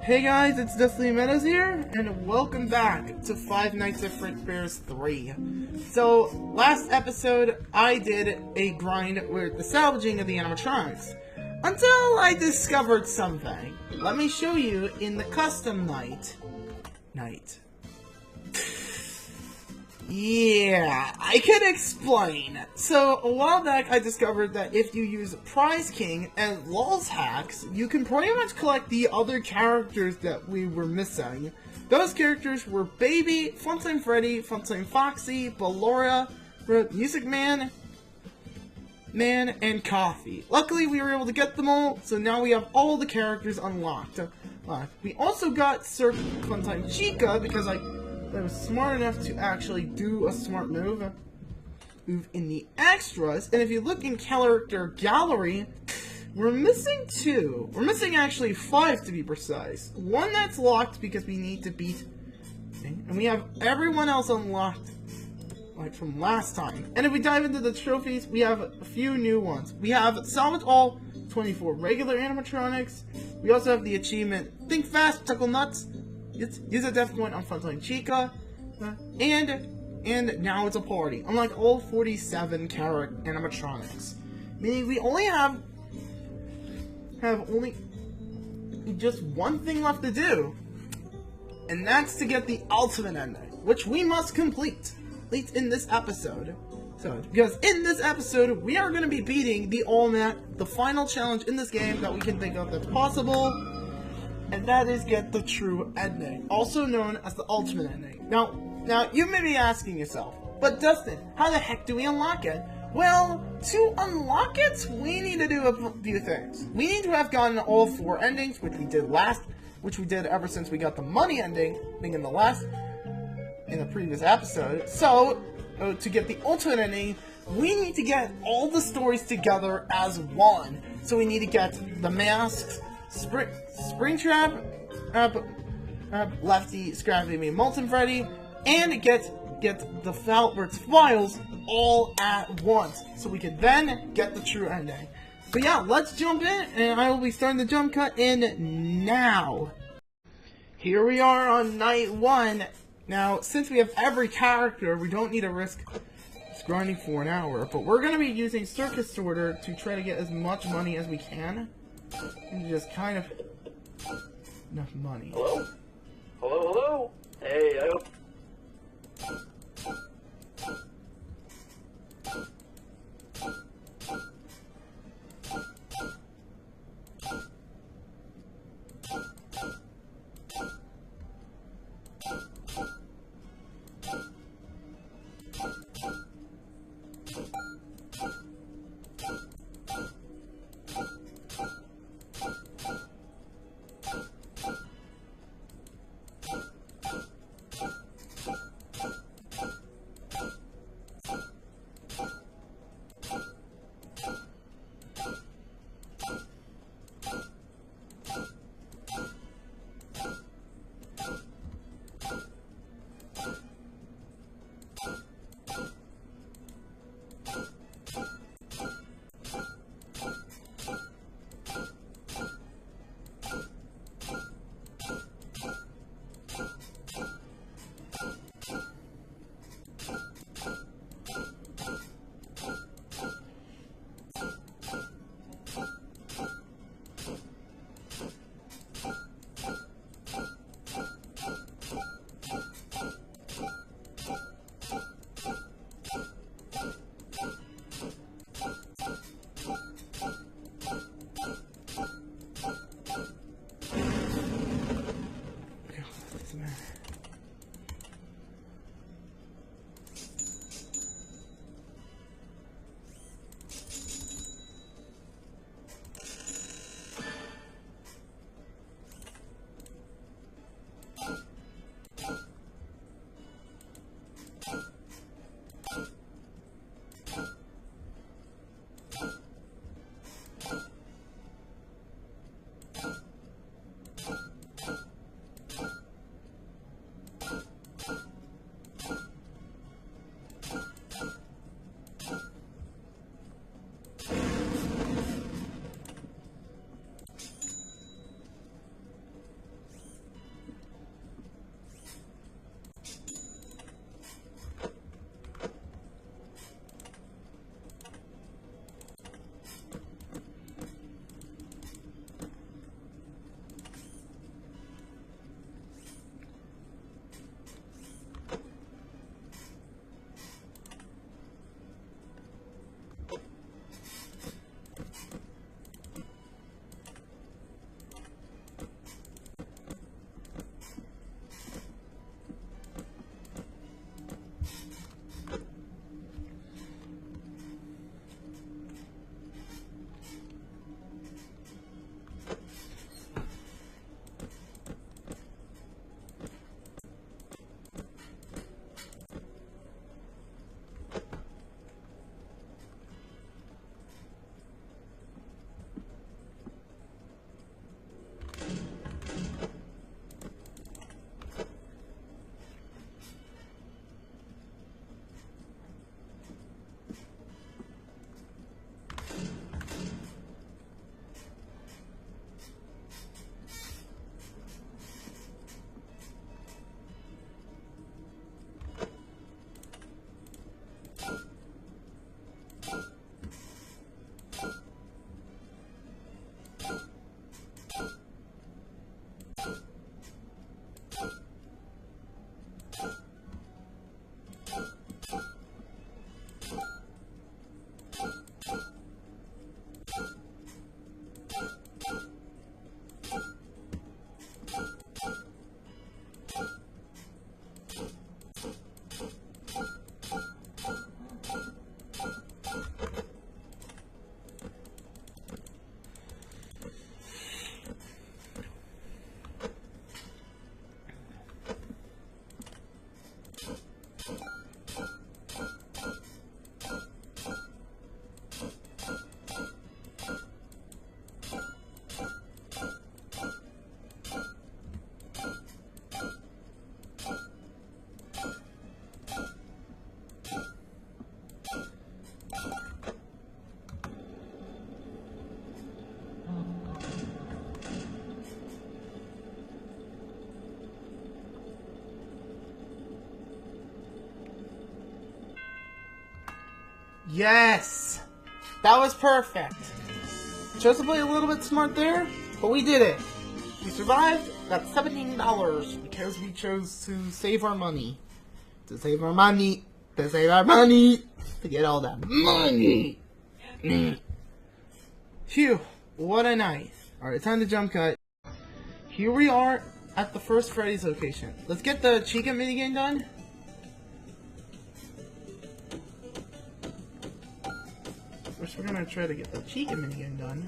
Hey guys, it's Destiny Meadows here, and welcome back to Five Nights at Frickbear's 3. So, last episode, I did a grind with the salvaging of the animatronics, until I discovered something. Let me show you in the custom night. Yeah, I can explain. So, a while back I discovered that if you use Prize King and Lulz hacks, you can pretty much collect the other characters that we were missing. Those characters were Baby, Funtime Freddy, Funtime Foxy, Ballora, Music Man, and Coffee. Luckily, we were able to get them all, so now we have all the characters unlocked. We also got Sir Funtime Chica because I was smart enough to actually do a smart move in the extras. And if you look in character gallery, we're missing 2. We're missing actually 5 to be precise. One that's locked because we need to beat, and we have everyone else unlocked like from last time. And if we dive into the trophies, we have a few new ones. We have salvage all 24 regular animatronics. We also have the achievement Think Fast, Chuckle Nuts. Use a death point on Funtime Chica, and now it's a party. Unlike all 47 character animatronics, meaning we only have only just one thing left to do, and that's to get the ultimate ending, which we must complete in this episode. So, because in this episode, we are going to be beating the final challenge in this game that we can think of that's possible. And that is get the true ending, also known as the ultimate ending. Now you may be asking yourself, but Dustin, how the heck do we unlock it? Well, to unlock it, we need to do a few things. We need to have gotten all 4 endings, which we did ever since we got the money ending, being in the previous episode. So, to get the ultimate ending, we need to get all the stories together as one. So we need to get the masks, Springtrap, Lefty, Scrappy, Me, Molten Freddy, and get the Falbert's files all at once, so we can then get the true ending. But yeah, let's jump in, and I will be starting the jump cut in now. Here we are on night 1. Now, since we have every character, we don't need to risk grinding for an hour, but we're going to be using Circus Sorter to try to get as much money as we can. And just kind of enough money. Hello? Hello? Hey, I hope... Yes! That was perfect. Chose to play a little bit smart there, but we did it. We survived. Got $17 because we chose to save our money. To save our money. To save our money. To get all that money. Phew. What a night. Alright, time to jump cut. Here we are at the first Freddy's location. Let's get the Chica minigame done. First, we're gonna try to get the Chica minigame done.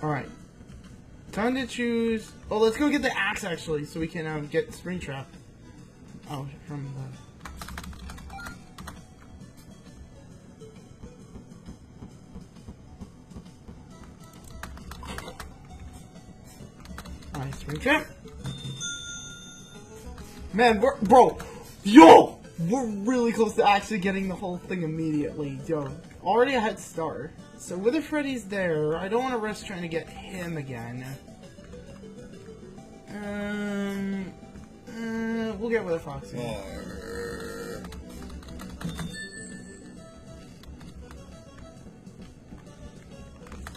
Alright. Time to choose... Oh, let's go get the axe, actually, so we can get Springtrap. Oh, from the... Alright, Springtrap. Man, Yo! We're really close to actually getting the whole thing immediately. Yo, already a head start. So Wither Freddy's there. I don't want to risk trying to get him again. We'll get Wither Foxy.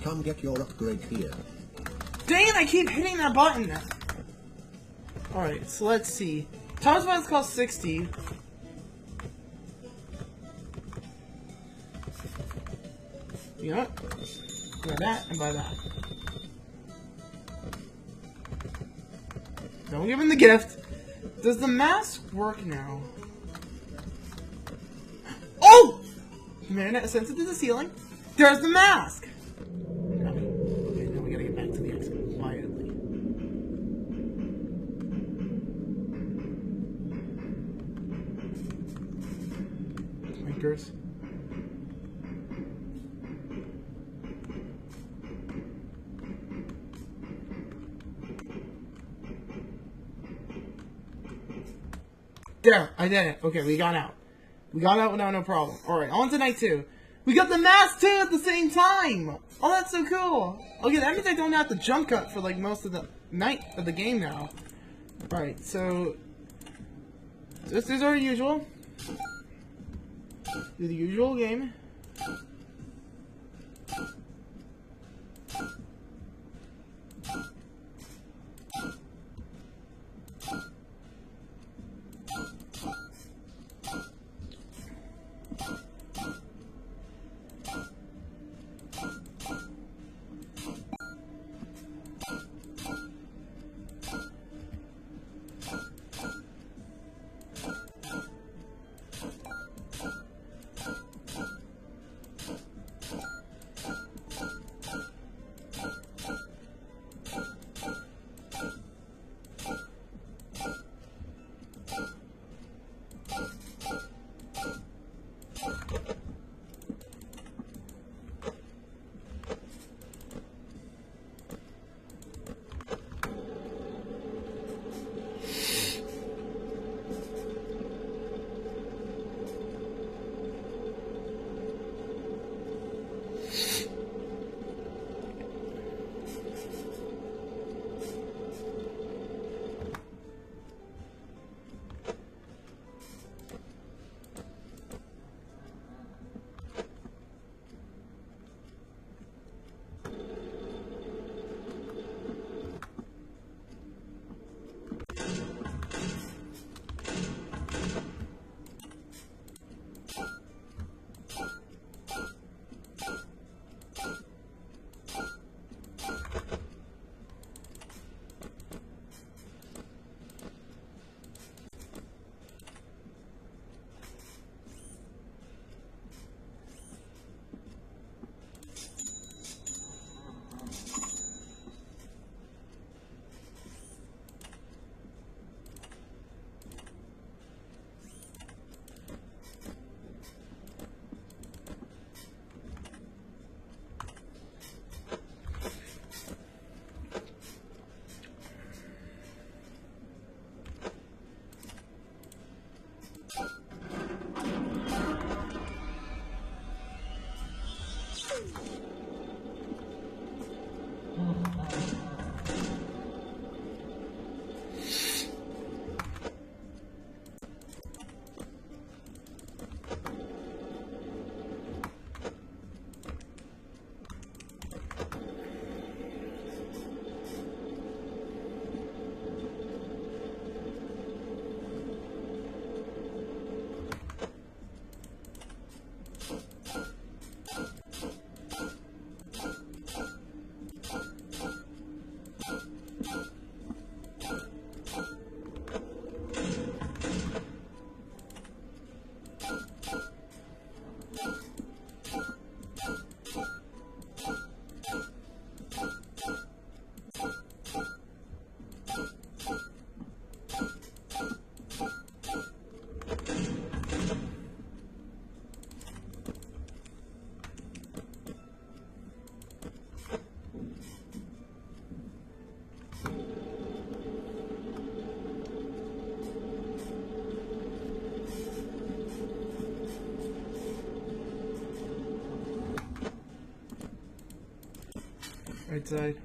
Come get your upgrade here. Dang it, I keep hitting that button! Alright, so let's see. Tom's Bounce costs 60. You know what? Buy that and buy that. Don't give him the gift. Does the mask work now? Oh! Man, sends it to the ceiling. There's the mask! Okay, now we gotta get back to the exit quietly. Makers. There, I did it. Okay, we got out. We got out without no problem. Alright, on to night 2. We got the mask too at the same time! Oh, that's so cool! Okay, that means I don't have to jump cut for like most of the night of the game now. Alright, so... This is our usual. Do the usual game. Right side.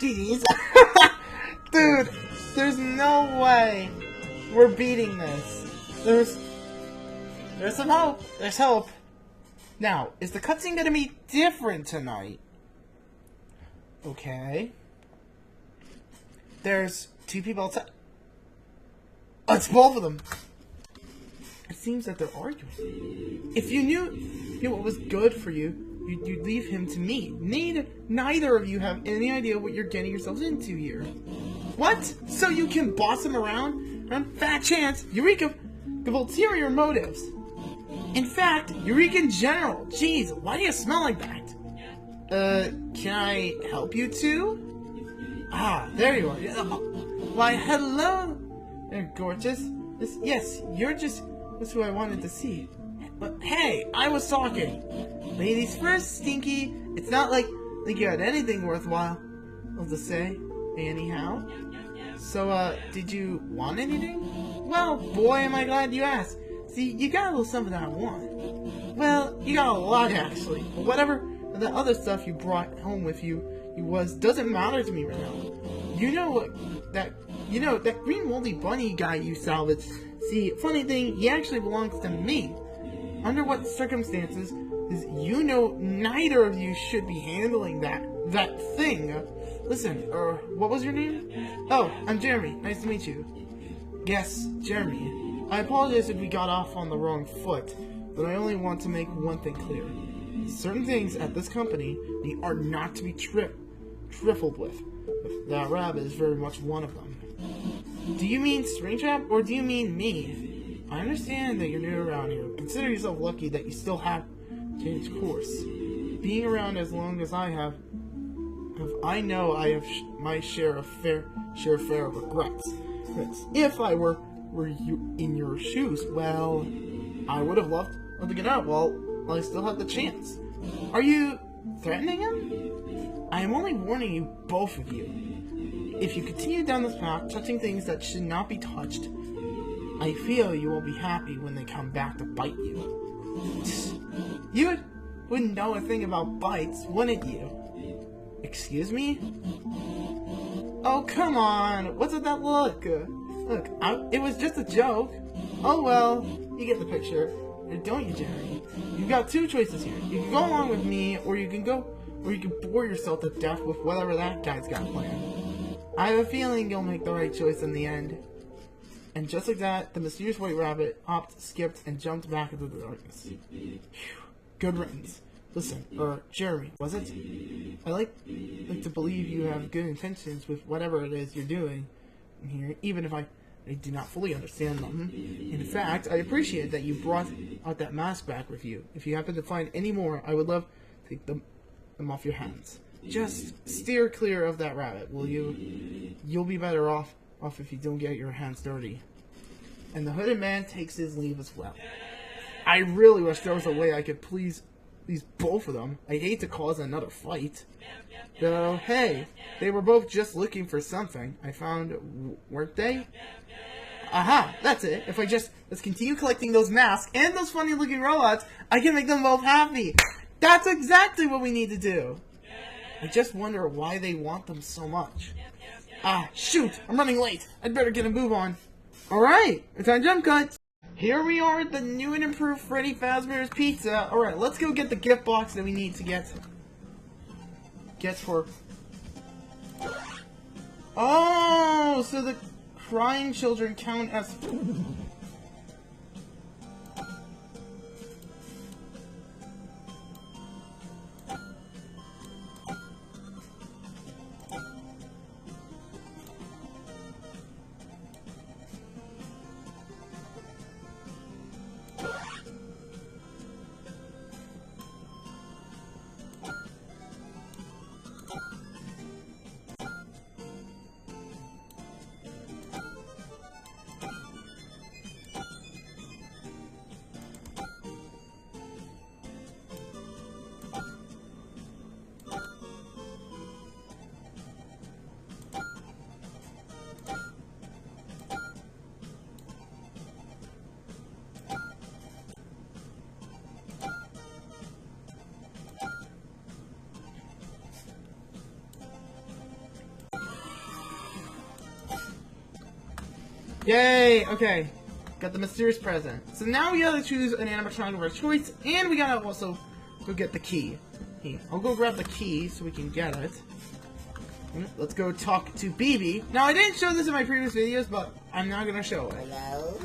Jeez. Dude, there's no way we're beating this. There's some hope. There's hope. Now, is the cutscene gonna be different tonight? Okay. There's two people outside. Oh, it's both of them. It seems that they're arguing. If you knew what was good for you, you'd leave him to me. Neither of you have any idea what you're getting yourselves into here. What? So you can boss him around? Fat chance. Eureka of ulterior motives. In fact, Eureka in general. Jeez, why do you smell like that? Can I help you too? Ah, there you are. Why, hello. Gorgeous. Yes, you're just... That's who I wanted to see. But hey, I was talking. Ladies first, Stinky. It's not like you had anything worthwhile. I'll just say. Anyhow. So, did you want anything? Well, boy, am I glad you asked. See, you got a little something that I want. Well, you got a lot, actually. But whatever the other stuff you brought home with you doesn't matter to me right now. You know that green moldy bunny guy you salvaged. See, funny thing, he actually belongs to me. Under what circumstances is you know neither of you should be handling that thing. Listen, what was your name? Oh, I'm Jeremy. Nice to meet you. Yes, Jeremy. I apologize if we got off on the wrong foot, but I only want to make one thing clear. Certain things at this company are not to be trifled with. That rabbit is very much one of them. Do you mean Springtrap, or do you mean me? I understand that you're new around here. Consider yourself lucky that you still have changed course. Being around as long as I have, I know I have my share of regrets. If I were you in your shoes, well, I would have loved to get out while I still had the chance. Are you threatening him? I am only warning you, both of you. If you continue down this path, touching things that should not be touched, I feel you will be happy when they come back to bite you. You wouldn't know a thing about bites, wouldn't you? Excuse me? Oh, come on! What's with that look? Look, it was just a joke. Oh well, you get the picture. Don't you, Jerry? You've got two choices here. You can go along with me, or you can bore yourself to death with whatever that guy's got planned. I have a feeling you'll make the right choice in the end. And just like that, the mysterious white rabbit hopped, skipped, and jumped back into the darkness. Whew. Good riddance. Listen, Jeremy, was it? I like to believe you have good intentions with whatever it is you're doing here, even if I do not fully understand them. In fact, I appreciate that you brought out that mask back with you. If you happen to find any more, I would love to take them off your hands. Just steer clear of that rabbit, will you? You'll be better off if you don't get your hands dirty. And the hooded man takes his leave as well. I really wish there was a way I could please both of them. I hate to cause another fight. Though, hey, they were both just looking for something. I found, weren't they? Aha, that's it. If let's continue collecting those masks and those funny looking robots, I can make them both happy. That's exactly what we need to do. I just wonder why they want them so much. Ah, shoot, I'm running late. I'd better get a move on. Alright, it's on jump cuts. Here we are at the new and improved Freddy Fazbear's Pizza. Alright, let's go get the gift box that we need to get for... Oh, so the crying children count as... Yay! Okay. Got the mysterious present. So now we gotta choose an animatronic of our choice, and we gotta also go get the key. Here, I'll go grab the key so we can get it. Let's go talk to BB. Now, I didn't show this in my previous videos, but I'm now gonna show it. Hello?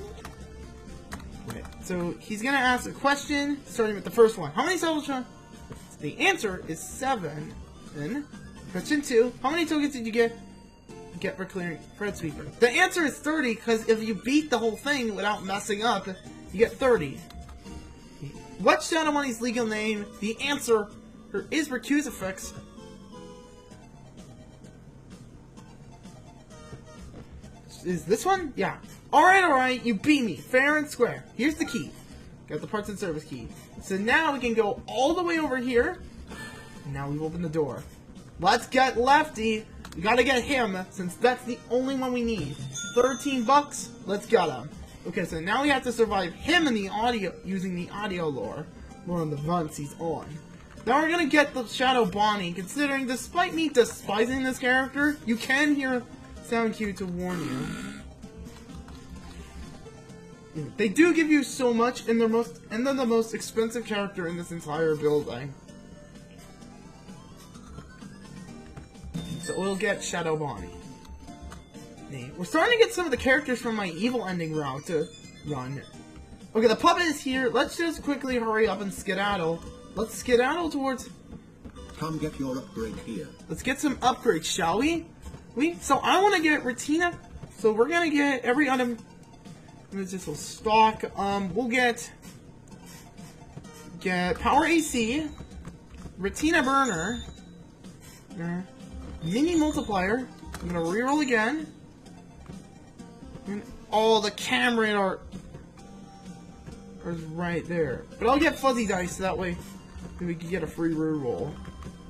Okay, so he's gonna ask a question, starting with the first one. How many Cybertron? The answer is 7. Then, question 2. How many tokens did you get for clearing Fred Sweeper? The answer is 30, because if you beat the whole thing without messing up, you get 30. What's Shadow Money's legal name? The answer is Recusifix. Is this one? Yeah. Alright, you beat me. Fair and square. Here's the key. Got the parts and service key. So now we can go all the way over here. And now we've opened the door. Let's get Lefty. We gotta get him, since that's the only one we need. 13 bucks? Let's get him. Okay, so now we have to survive him in the audio, using the audio lore. More on the runs he's on. Now we're gonna get the Shadow Bonnie, considering despite me despising this character, you can hear a sound cue to warn you. They do give you so much, and they're the most expensive character in this entire building. So we'll get Shadow Bonnie. We're starting to get some of the characters from my evil ending route to run. Okay, the puppet is here. Let's just quickly hurry up and skedaddle. Let's skedaddle towards... Come get your upgrade here. Let's get some upgrades, shall we? So I want to get Retina. So we're gonna get every item. This will stock. We'll get Power AC, Retina Burner, Mini Multiplier. I'm gonna reroll again. And all the camera art is right there. But I'll get Fuzzy Dice so that way we can get a free reroll.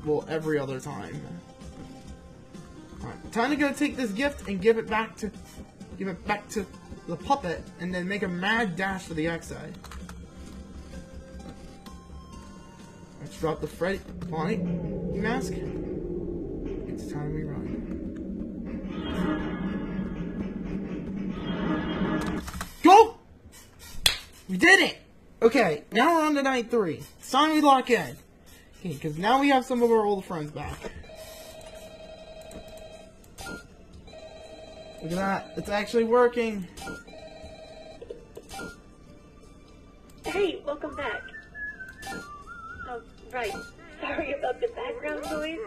Well, every other time. Alright, time to go take this gift and give it back to the puppet, and then make a mad dash for the exit. Let's drop the Freddy Bonnie mask. It's time we run. Go! We did it! Okay, now we're on to night 3. It's time we lock in. Okay, because now we have some of our old friends back. Look at that. It's actually working. Hey, welcome back. Oh, right. Sorry about the background noise.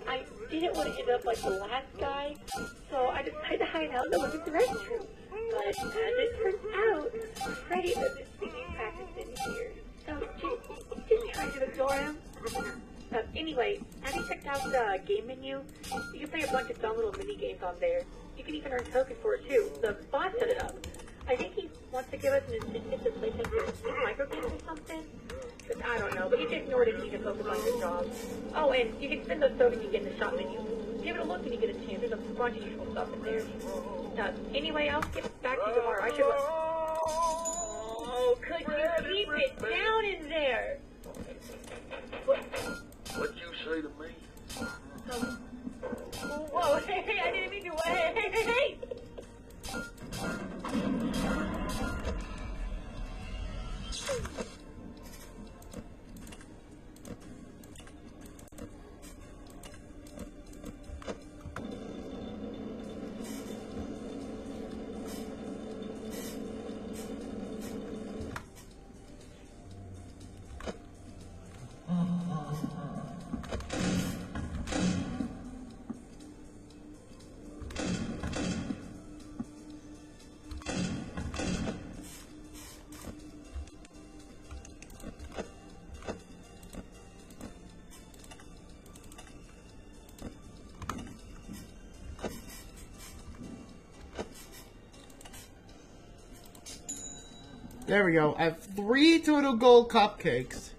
I didn't want to end up like the last guy, so I decided to hide out and look at the restroom. But as it turns out, Freddy does his singing practice in here. So just try to ignore him. Anyway, have you checked out the game menu? You can play a bunch of fun little mini games on there. You can even earn tokens for it too. The boss set it up. I think he wants to give us an incentive to play some micro games or something. But I don't know, but you just ignored it and you can focus on your job. Oh, and you can spend those tokens you get in the shop menu. Give it a look when you get a chance. There's a bunch of useful stuff in there. Anyway, I'll get back to you tomorrow. I should... Oh, could you keep it down in there? What'd you say to me? Whoa, hey, I didn't mean to. Hey! There we go. I have 3 total gold cupcakes.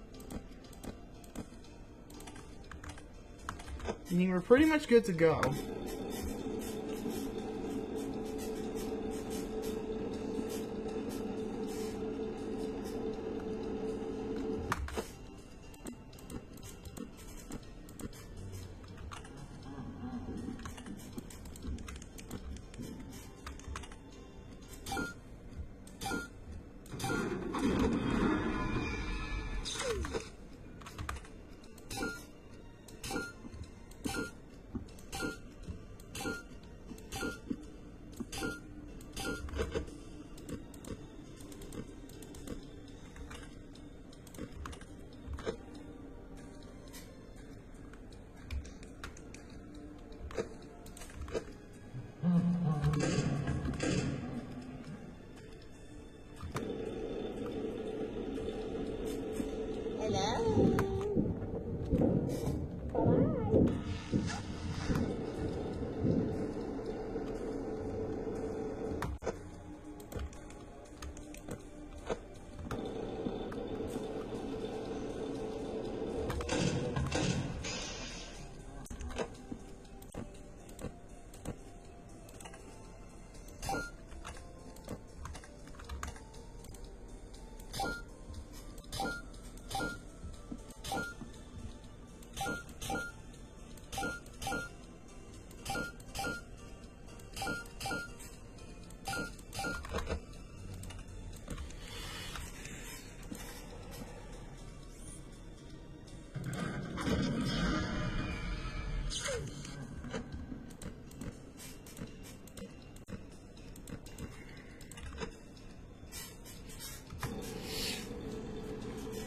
Meaning we're pretty much good to go.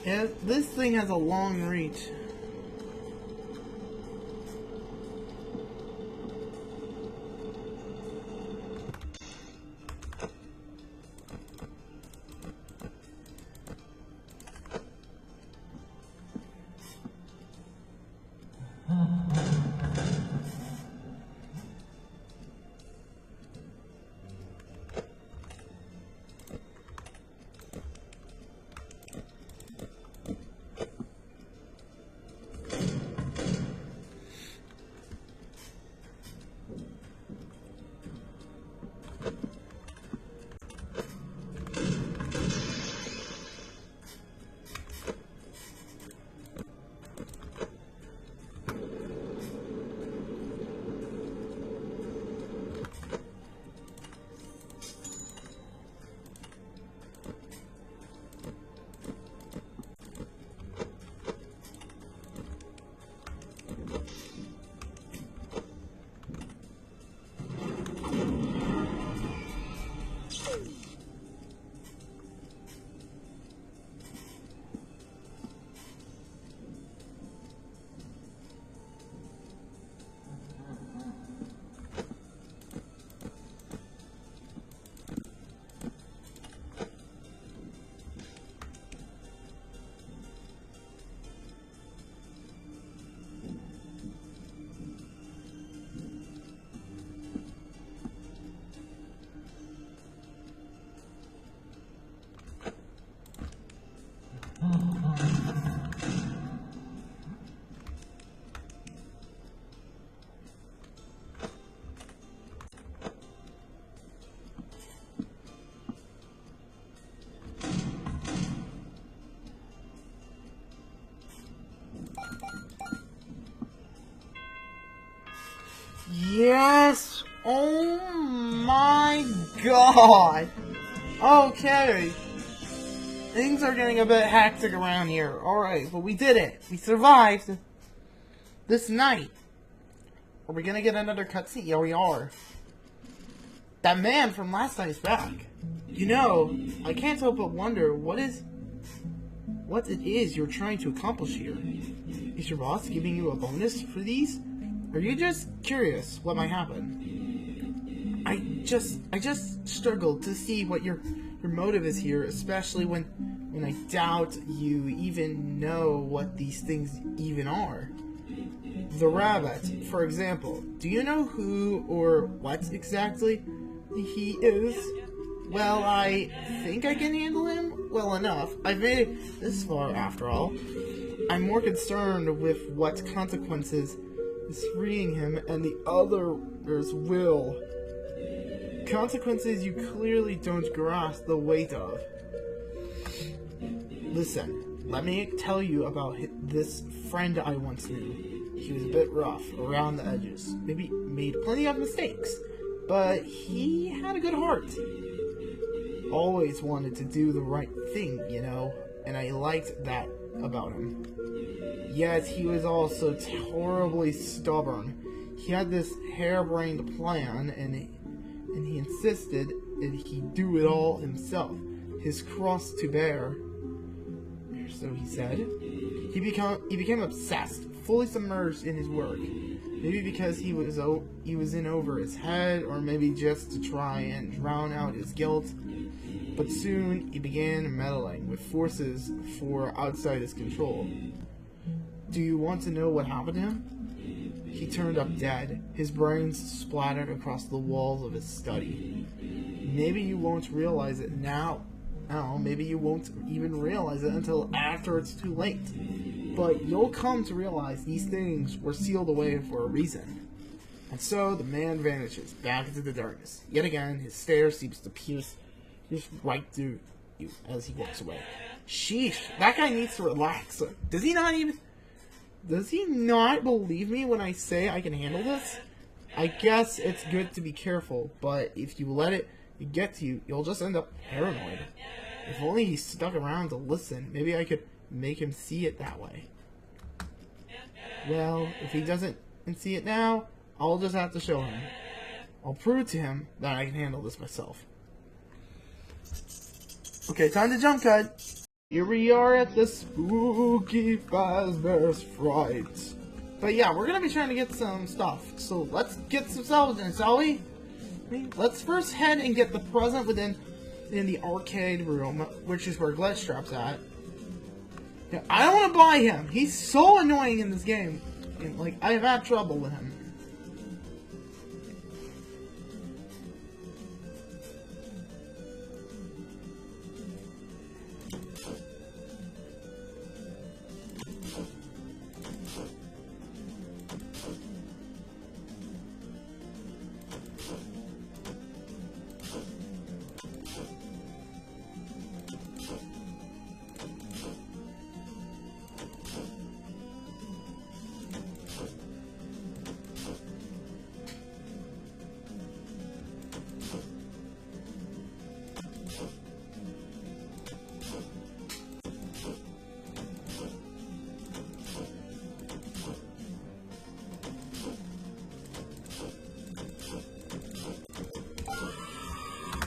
Yeah, this thing has a long reach. Yes! Oh my god! Okay. Things are getting a bit hectic around here. Alright, but we did it. We survived this night. Are we gonna get another cutscene? Yeah, we are. That man from last night is back. You know, I can't help but wonder what it is you're trying to accomplish here. Is your boss giving you a bonus for these? Or are you just curious what might happen? I just struggle to see what your motive is here, especially when I doubt you even know what these things even are. The rabbit, for example. Do you know who or what exactly he is? Well, I think I can handle him well enough. I've made it this far, after all. I'm more concerned with what consequences is freeing him and the others will. Consequences you clearly don't grasp the weight of. Listen, let me tell you about this friend I once knew. He was a bit rough around the edges, maybe made plenty of mistakes, but he had a good heart. Always wanted to do the right thing, you know, and I liked that about him. Yet he was also horribly stubborn. He had this harebrained plan, and he insisted that he do it all himself. His cross to bear, so he said. He became obsessed, fully submerged in his work. Maybe because he was in over his head, or maybe just to try and drown out his guilt. But soon he began meddling with forces for outside his control. Do you want to know what happened to him? He turned up dead, his brains splattered across the walls of his study. Maybe you won't realize it now. Maybe you won't even realize it until after it's too late. But you'll come to realize these things were sealed away for a reason. And so the man vanishes back into the darkness. Yet again, his stare seems to pierce right through you as he walks away. Sheesh, that guy needs to relax. Does he not believe me when I say I can handle this? I guess it's good to be careful, but if you let it get to you, you'll just end up paranoid. If only he stuck around to listen, maybe I could make him see it that way. Well, if he doesn't see it now, I'll just have to show him. I'll prove to him that I can handle this myself. Okay, time to jump cut. Here we are at the spooky Fazbear's Fright. But yeah, we're gonna be trying to get some stuff. So let's get some stuff in, shall we? Let's first head and get the present in the arcade room, which is where Glitchtrap's at. Yeah, I don't want to buy him. He's so annoying in this game. And, like, I've had trouble with him.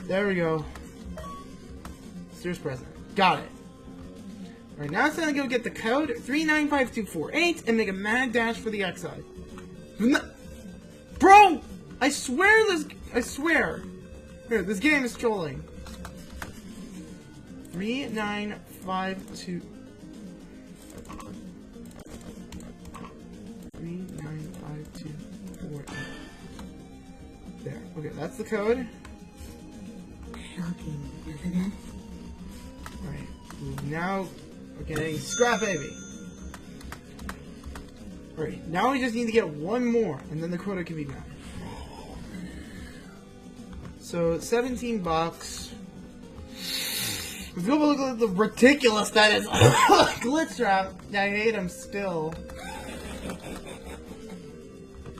There we go. Sears present. Got it. Alright, now it's time to go get the code 395248 and make a mad dash for the exile. Bro! I swear! Here, this game is trolling. 3952... 395248. There. Okay, that's the code. Alright, now we're getting Scrap Baby. Alright, now we just need to get one more, and then the quota can be met. So, 17 bucks. Let's go look at the ridiculous that is. Glitchtrap. I hate him still.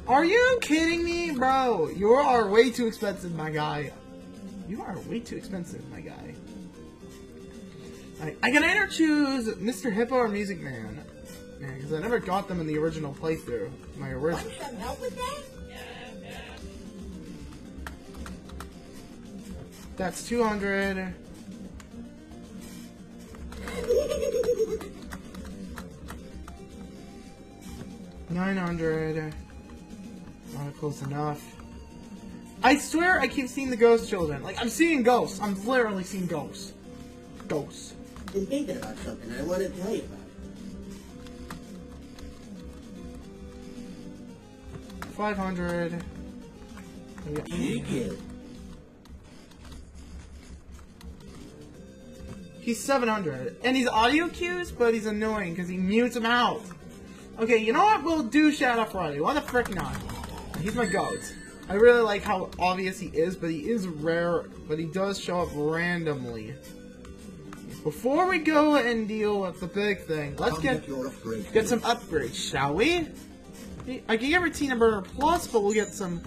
Are you kidding me, bro? You are way too expensive, my guy. You are way too expensive, my guy. I can either choose Mr. Hippo or Music Man. Man, because I never got them in the original playthrough. My original. Want some help with that? That's 200. $900. Not close enough. I swear I keep seeing the ghost children. Like, I'm seeing ghosts. I'm literally seeing ghosts. Ghosts. I've been thinking about something I want to tell you about. 500. Thank you. He's 700. And he's audio cues, but he's annoying because he mutes them out. Okay, you know what? We'll do Shadow Friday. Why the frick not? He's my goat. I really like how obvious he is, but he is rare, but he does show up randomly. Before we go and deal with the big thing, let's get some upgrades, shall we? I can get Retina Burner Plus, but we'll get some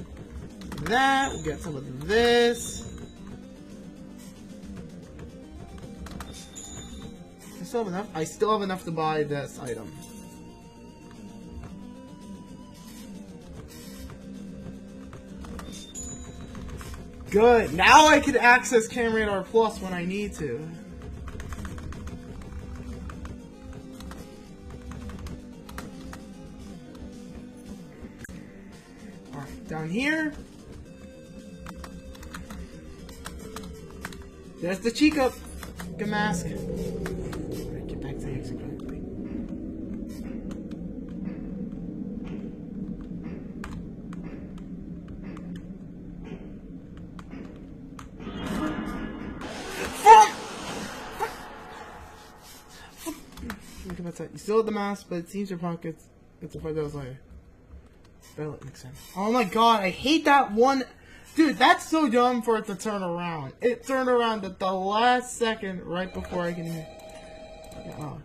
of that, we'll get some of this. I still have enough? I still have enough to buy this item. Good. Now I can access Cam Radar Plus when I need to. Alright, down here. There's the Chica mask. Alright, get back to the exit quickly. You still have the mask, but it seems your pockets. It's a $5 later. That makes sense. Oh my god, I hate that one. Dude, that's so dumb for it to turn around. It turned around at the last second, right before I can even. Yeah, oh.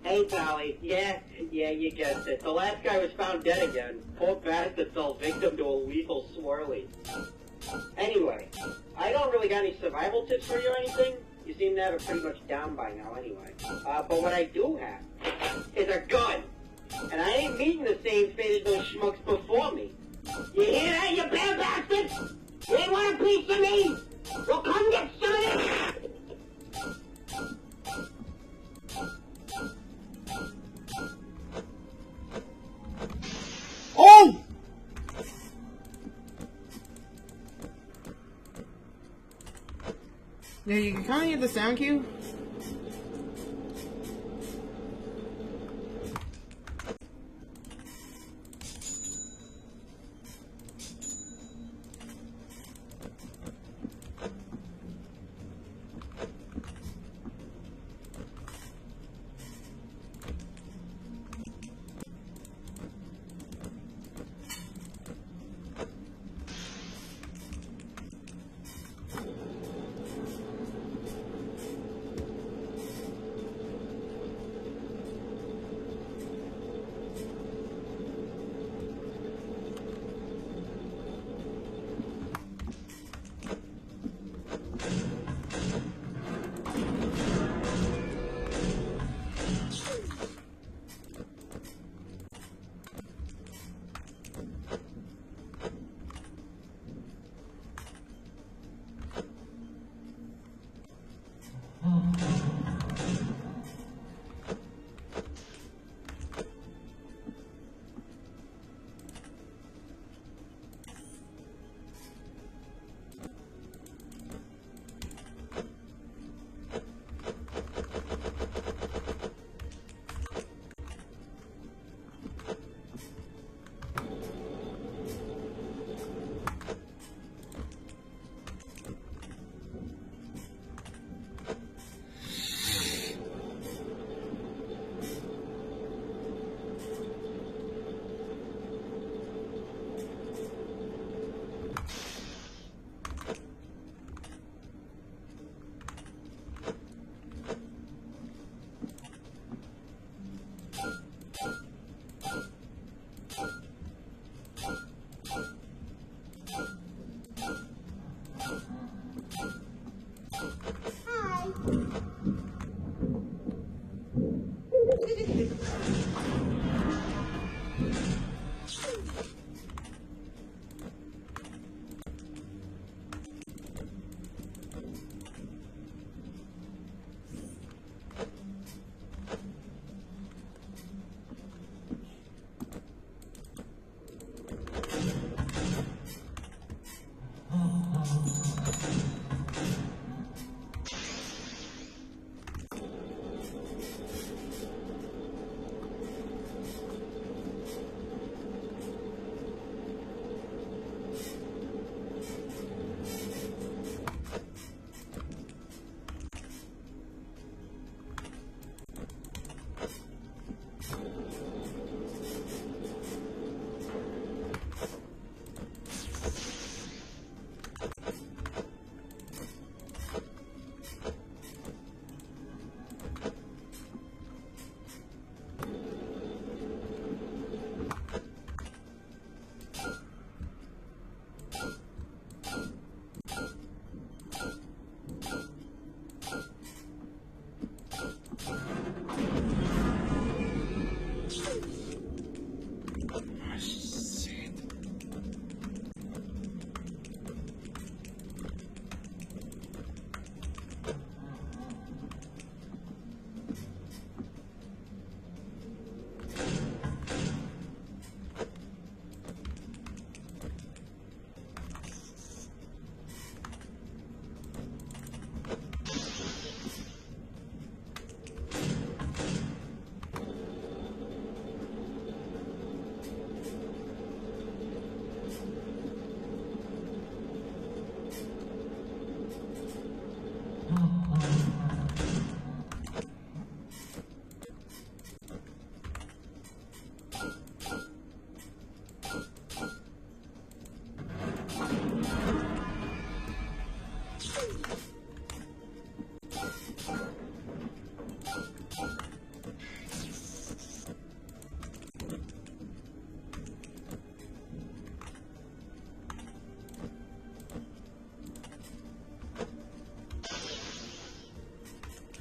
Hey, Pally. Yeah, you guessed it. The last guy was found dead again. Poor bastard fell victim to a lethal swirly. Anyway, I don't really got any survival tips for you or anything. You seem to have it pretty much down by now anyway. But what I do have is a gun. And I ain't meeting the same fate as those schmucks before me. You hear that, you bad bastard? You want a piece of me? Well, come get some of this! Oh! Yeah, you can kind of hear the sound cue.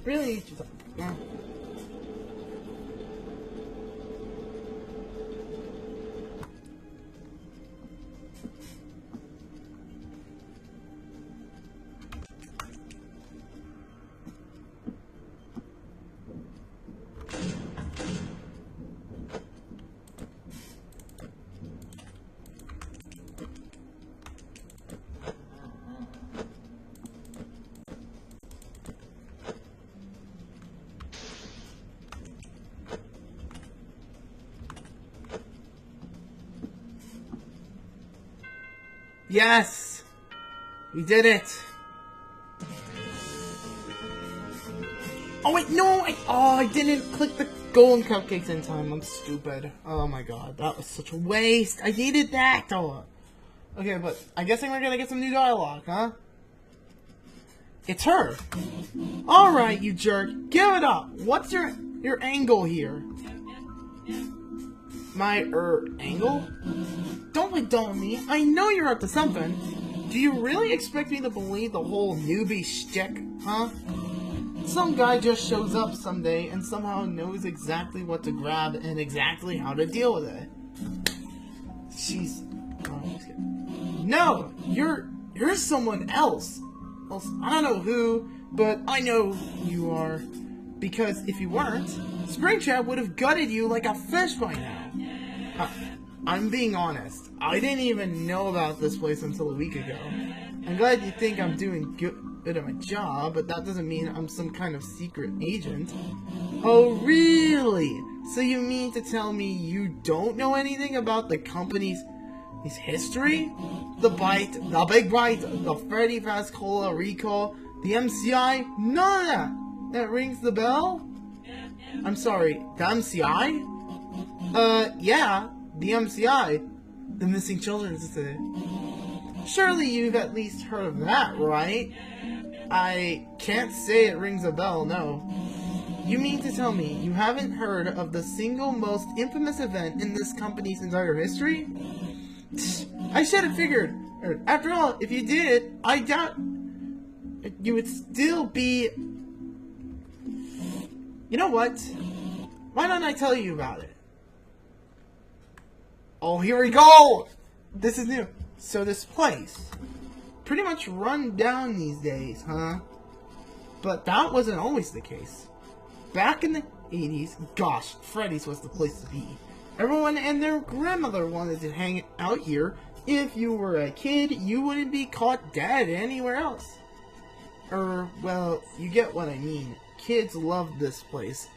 Really? Just, yeah. Yes! We did it! Oh wait, no! I didn't click the golden cupcakes in time. I'm stupid. Oh my god, that was such a waste. I needed that! Oh. Okay, but I'm guessing we're gonna get some new dialogue, huh? It's her! Alright, you jerk. Give it up! What's your angle here? My, angle? Don't be dumb with me. I know you're up to something. Do you really expect me to believe the whole newbie shtick, huh? Some guy just shows up someday and somehow knows exactly what to grab and exactly how to deal with it. She's... Oh, I'm just kidding. No! You're someone else! Well, I don't know who, but I know who you are. Because if you weren't, Springtrap would have gutted you like a fish by now. I'm being honest. I didn't even know about this place until a week ago. I'm glad you think I'm doing good at my job, but that doesn't mean I'm some kind of secret agent. Oh, really? So you mean to tell me you don't know anything about the company's history? The Bite, the Big Bite, the Freddy Fast Cola recall, the MCI? None of that! That rings the bell? I'm sorry, the MCI? Yeah, the MCI. The Missing Children's Institute. Surely you've at least heard of that, right? I can't say it rings a bell, no. You mean to tell me you haven't heard of the single most infamous event in this company's entire history? I should have figured. After all, if you did, I doubt you would still be... You know what? Why don't I tell you about it? Oh, here we go! This is new. So this place, pretty much run down these days, huh? But that wasn't always the case. Back in the 80s, gosh, Freddy's was the place to be. Everyone and their grandmother wanted to hang out here. If you were a kid, you wouldn't be caught dead anywhere else. Well, you get what I mean. Kids loved this place.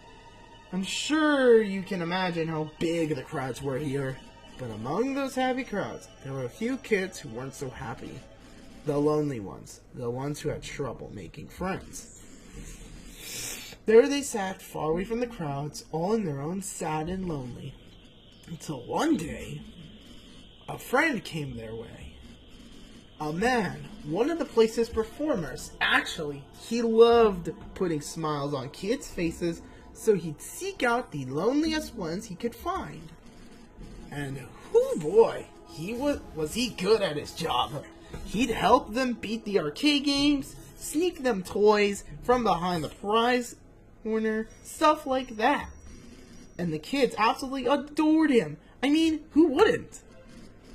I'm sure you can imagine how big the crowds were here. But among those happy crowds, there were a few kids who weren't so happy. The lonely ones. The ones who had trouble making friends. There they sat, far away from the crowds, all in their own sad and lonely. Until one day, a friend came their way. A man, one of the place's performers. Actually, he loved putting smiles on kids' faces, so he'd seek out the loneliest ones he could find. And, oh boy, was he good at his job. He'd help them beat the arcade games, sneak them toys from behind the prize corner, stuff like that. And the kids absolutely adored him. I mean, who wouldn't?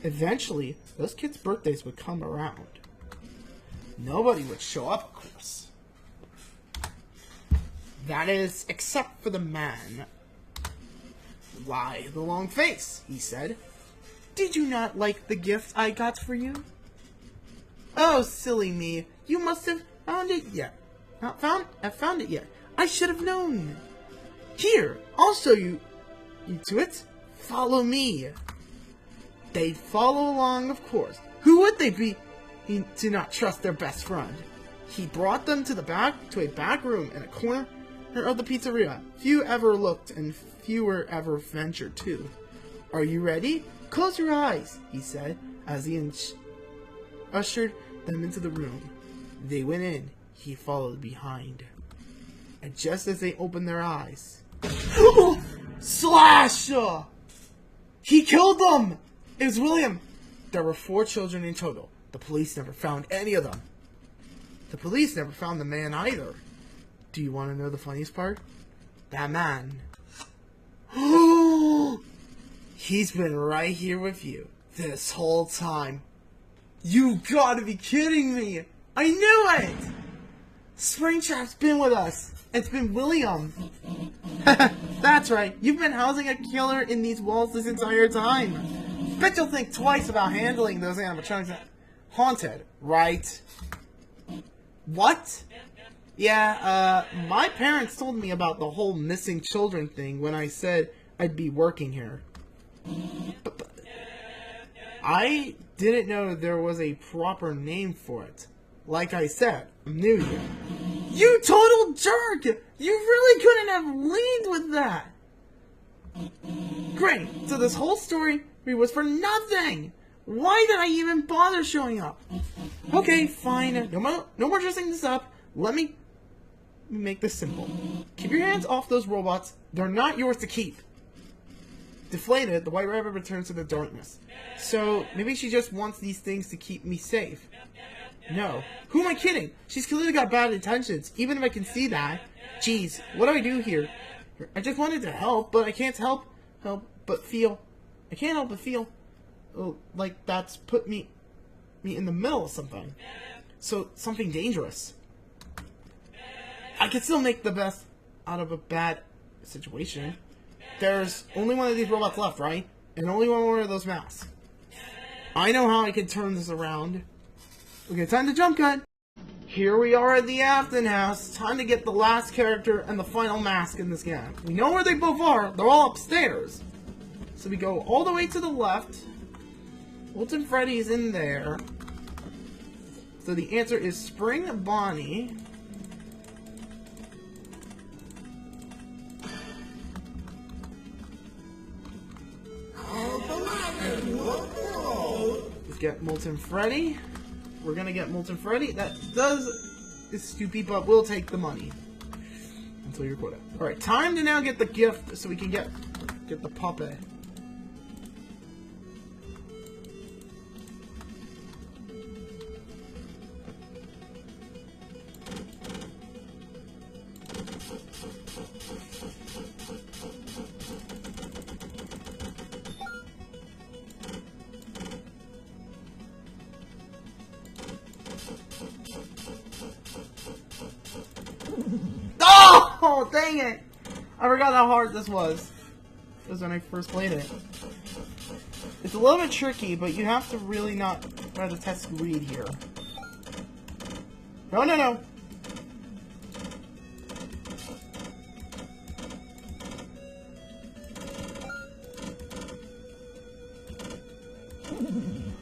Eventually, those kids' birthdays would come around. Nobody would show up, of course. That is, except for the man. Why, the long face, he said. Did you not like the gift I got for you? Oh, silly me. You must have found it yet. Not found it yet. I should have known. Here, I'll show you to it. Follow me. They'd follow along, of course. Who would they be to not trust their best friend? He brought them to a back room in a corner of the pizzeria. Few ever looked and fewer ever ventured to. Are you ready? Close your eyes, he said, as he ushered them into the room. They went in. He followed behind. And just as they opened their eyes... Slash! He killed them! It was William. There were 4 children in total. The police never found any of them. The police never found the man either. Do you want to know the funniest part? That man. He's been right here with you this whole time. You gotta be kidding me! I knew it! Springtrap's been with us. It's been William. That's right. You've been housing a killer in these walls this entire time. Bet you'll think twice about handling those animatronics. Haunted, right? What? Yeah, my parents told me about the whole missing children thing when I said I'd be working here. But I didn't know there was a proper name for it. Like I said, I'm new here. You total jerk! You really couldn't have leaned with that! Great, so this whole story was for nothing! Why did I even bother showing up? Okay, fine. No more dressing this up. Let me make this simple. Keep your hands off those robots. They're not yours to keep. Deflated, the White Rabbit returns to the darkness. So, maybe she just wants these things to keep me safe. No. Who am I kidding? She's clearly got bad intentions, even if I can see that. Jeez, what do I do here? I just wanted to help, but I can't help but feel. I can't help but feel like that's put me in the middle of something. So, something dangerous. I can still make the best out of a bad situation. There's only one of these robots left, right? And only one more of those masks. I know how I can turn this around. Okay, time to jump cut. Here we are at the Afton house. Time to get the last character and the final mask in this game. We know where they both are. They're all upstairs. So we go all the way to the left. Wilton Freddy's in there. So the answer is Spring Bonnie. Let's get Molten Freddy. We're gonna get Molten Freddy. That is stupid, but we'll take the money until you're quota. All right, time to now get the gift so we can get the puppet. Oh, dang it! I forgot how hard this was. It was when I first played it. It's a little bit tricky, but you have to really not try to test greed here. No, no, no!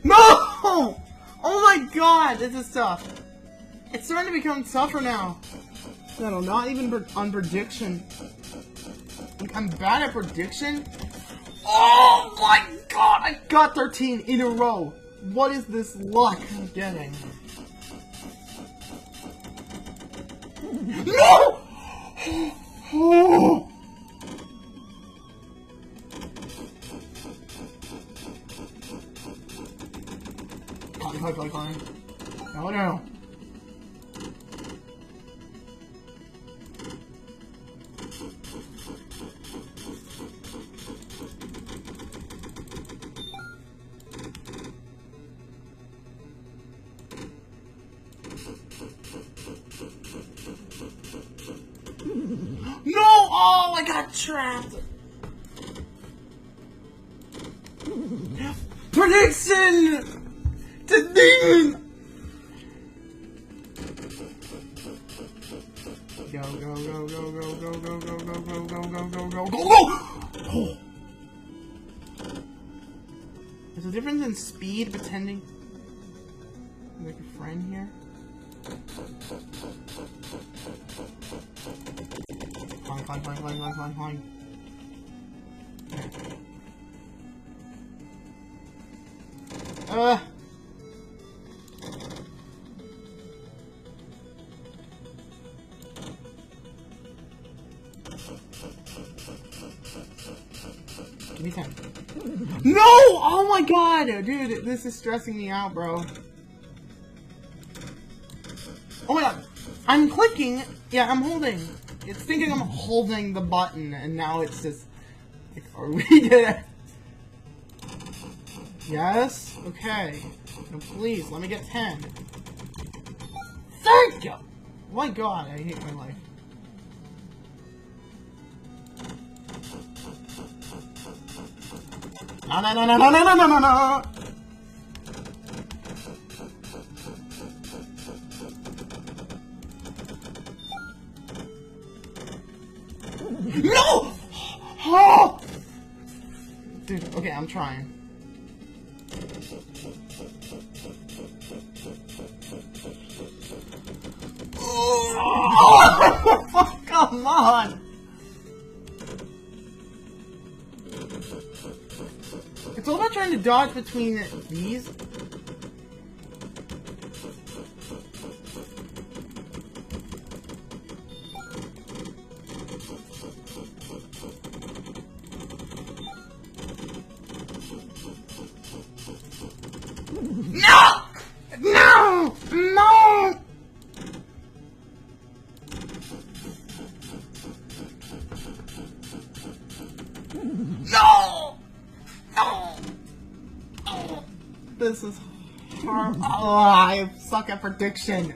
No! Oh my god, this is tough. It's starting to become tougher now. No, not even on prediction. I'm bad at prediction. Oh my god, I got 13 in a row. What is this luck I'm getting? No! Oh. Climb. Oh no. No! Oh, I got trapped! Prediction! To demon! Go, go, go, go, go, go, go, go, go, go, go, go, go, go, go, go! There's a difference in speed pretending like a friend here. Climb. Give me 10. No! Oh my god! Dude, this is stressing me out, bro. Oh my god. I'm clicking. Yeah, I'm holding. It's thinking I'm holding the button, and now it's just... Like, are we gonna... Yes? Okay. No, please, let me get 10. Thank you! Oh my god, I hate my life. No! No! Oh! Dude, okay, I'm trying. Come on! It's all about trying to dodge between these. No! No! No! No! No! Oh, this is hard. Oh, I suck at prediction.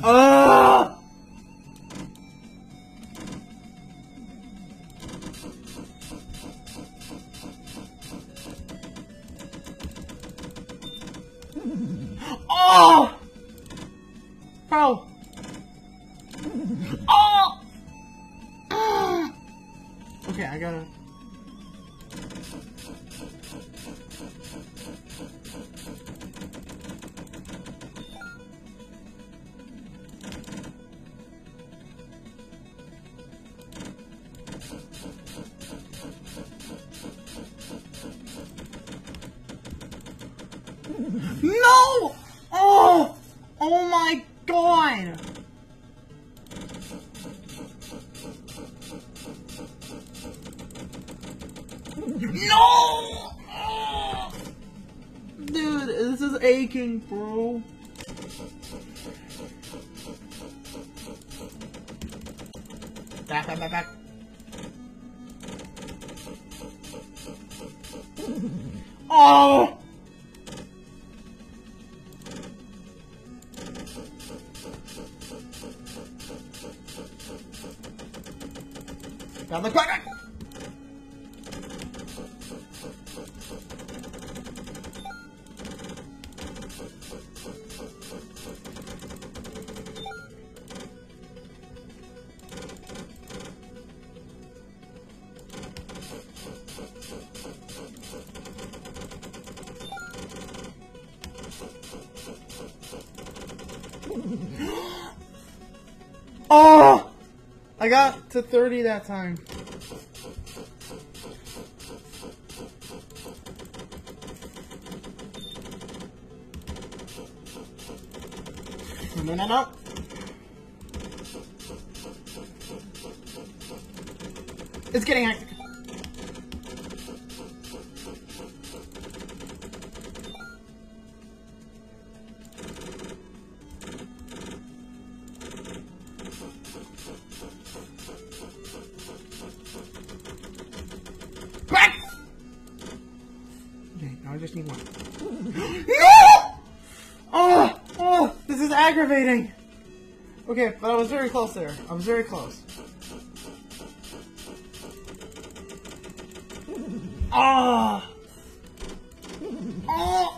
Oh! Oh! Bro! Oh! Okay, I gotta... No! Oh! Oh my god! No! Oh! Dude, this is aching, bro. Back. Oh! Down the corner! Oh! I got to 30 that time. No. It's getting hectic. Back! Okay, now I just need one. No! Oh, this is aggravating. Okay, but I was very close there. I was very close. Oh! Oh!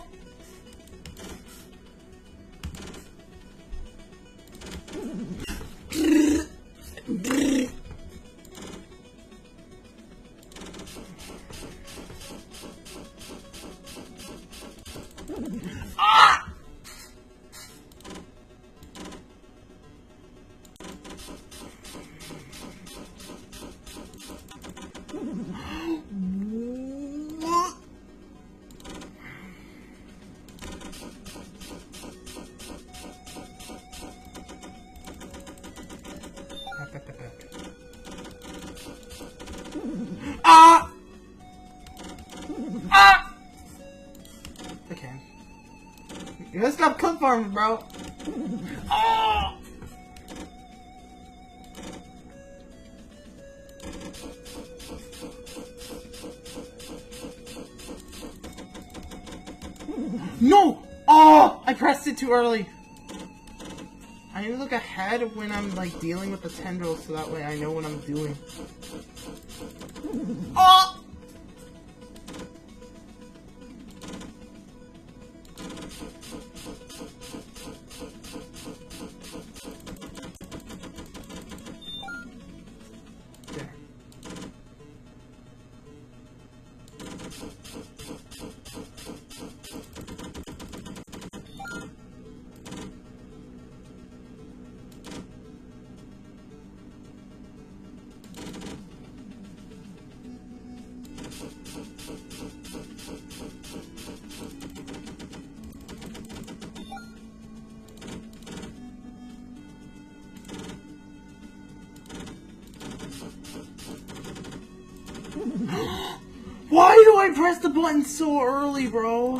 Ah! Ah! Ah! Okay. You gotta stop clip farming, bro. Ah! No! Oh! I pressed it too early. I need to look ahead when I'm like dealing with the tendrils so that way I know what I'm doing. Oh! There. Why do I press the button so early, bro?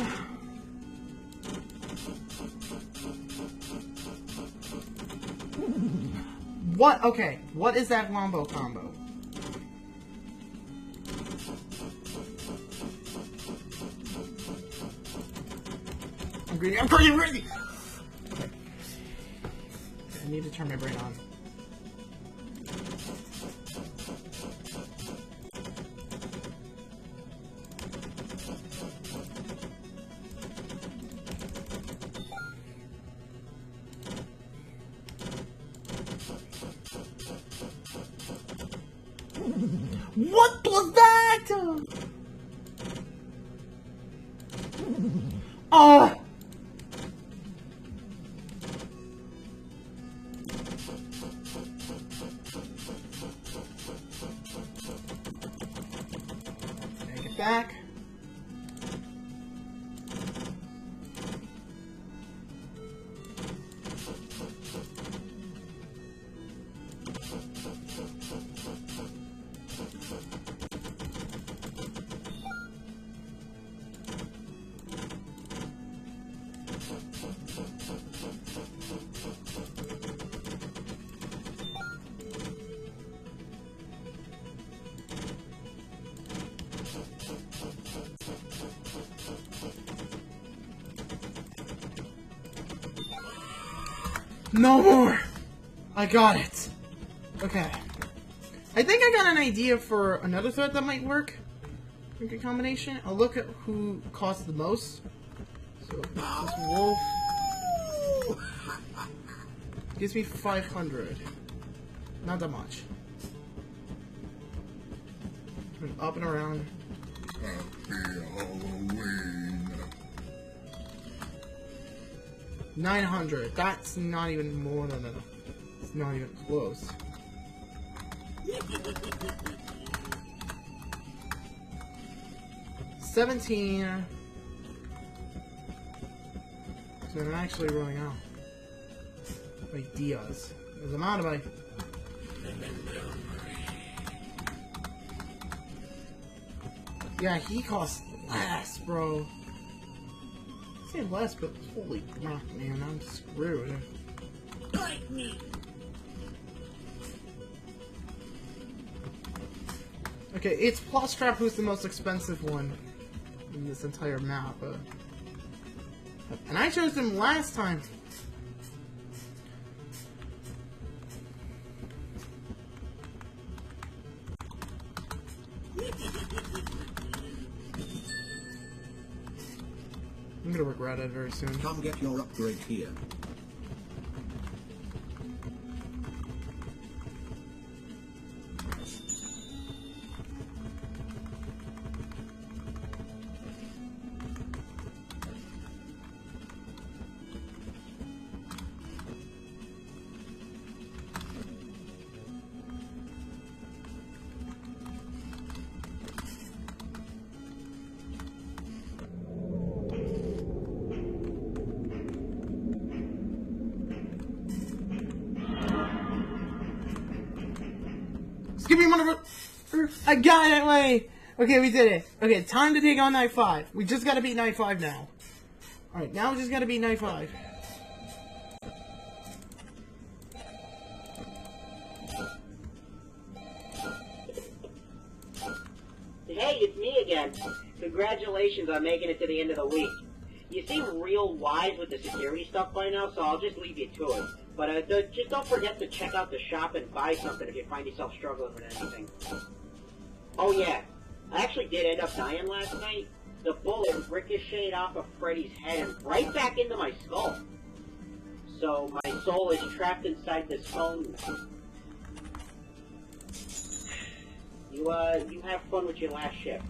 What? Okay, what is that wombo combo? I'm greedy, I'm greedy, I'm greedy! Okay. I need to turn my brain on. What was that? Oh! Take it back. No more! I got it. Okay. I think I got an idea for another threat that might work. Like a combination. I'll look at who costs the most. So, this wolf gives me 500. Not that much. Up and around. Happy Halloween. 900. That's not even more than enough. It's not even close. $17. So I'm actually running out of ideas. Because I'm out of my... Yeah, he costs less, bro. I say less, but holy crap, man, I'm screwed. Okay, it's Plus Trap who's the most expensive one in this entire map. And I chose him last time. I'm gonna regret it very soon. Come get your upgrade here. Give me one of it! I got it, wait! Okay, we did it. Okay, time to take on Night 5. We just gotta beat Night 5 now. Alright, now we just gotta beat Night 5. Hey, it's me again. Congratulations on making it to the end of the week. You seem real wise with the security stuff by now, so I'll just leave you to it. But just don't forget to check out the shop and buy something if you find yourself struggling with anything. Oh yeah, I actually did end up dying last night. The bullet ricocheted off of Freddy's head and right back into my skull. So my soul is trapped inside this phone now. You have fun with your last shift.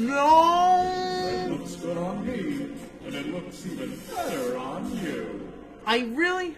No! Looks good on me, and it looks even better on you. I really...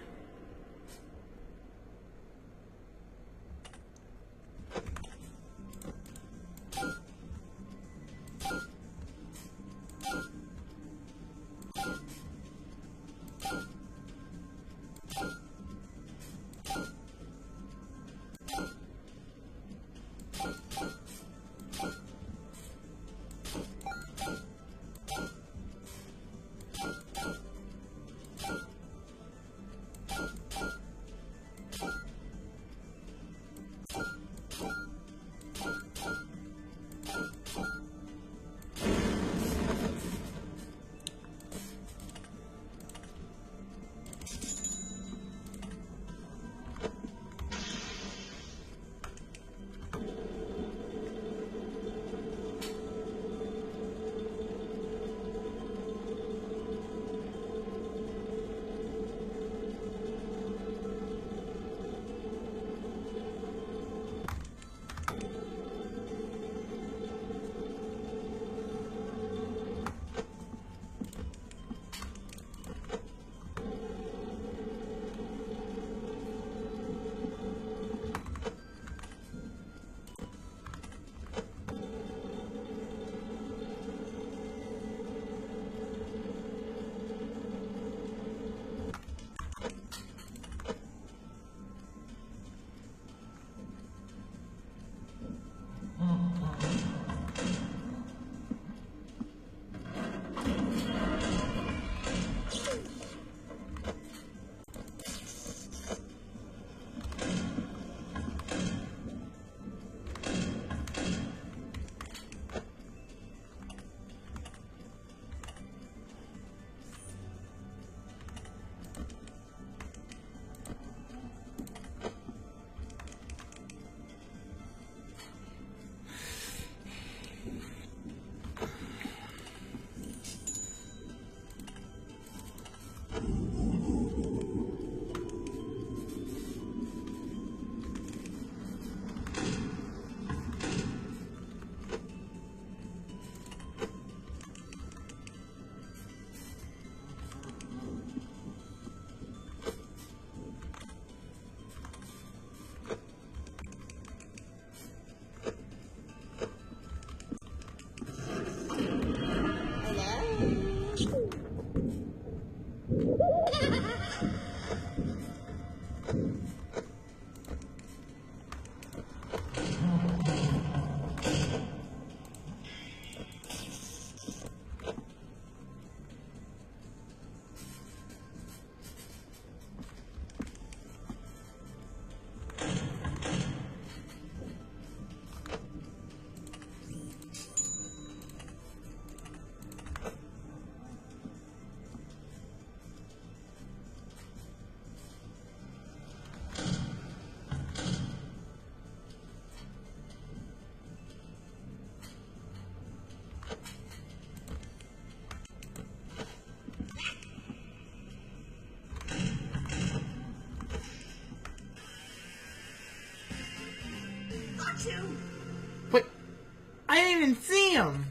even see him.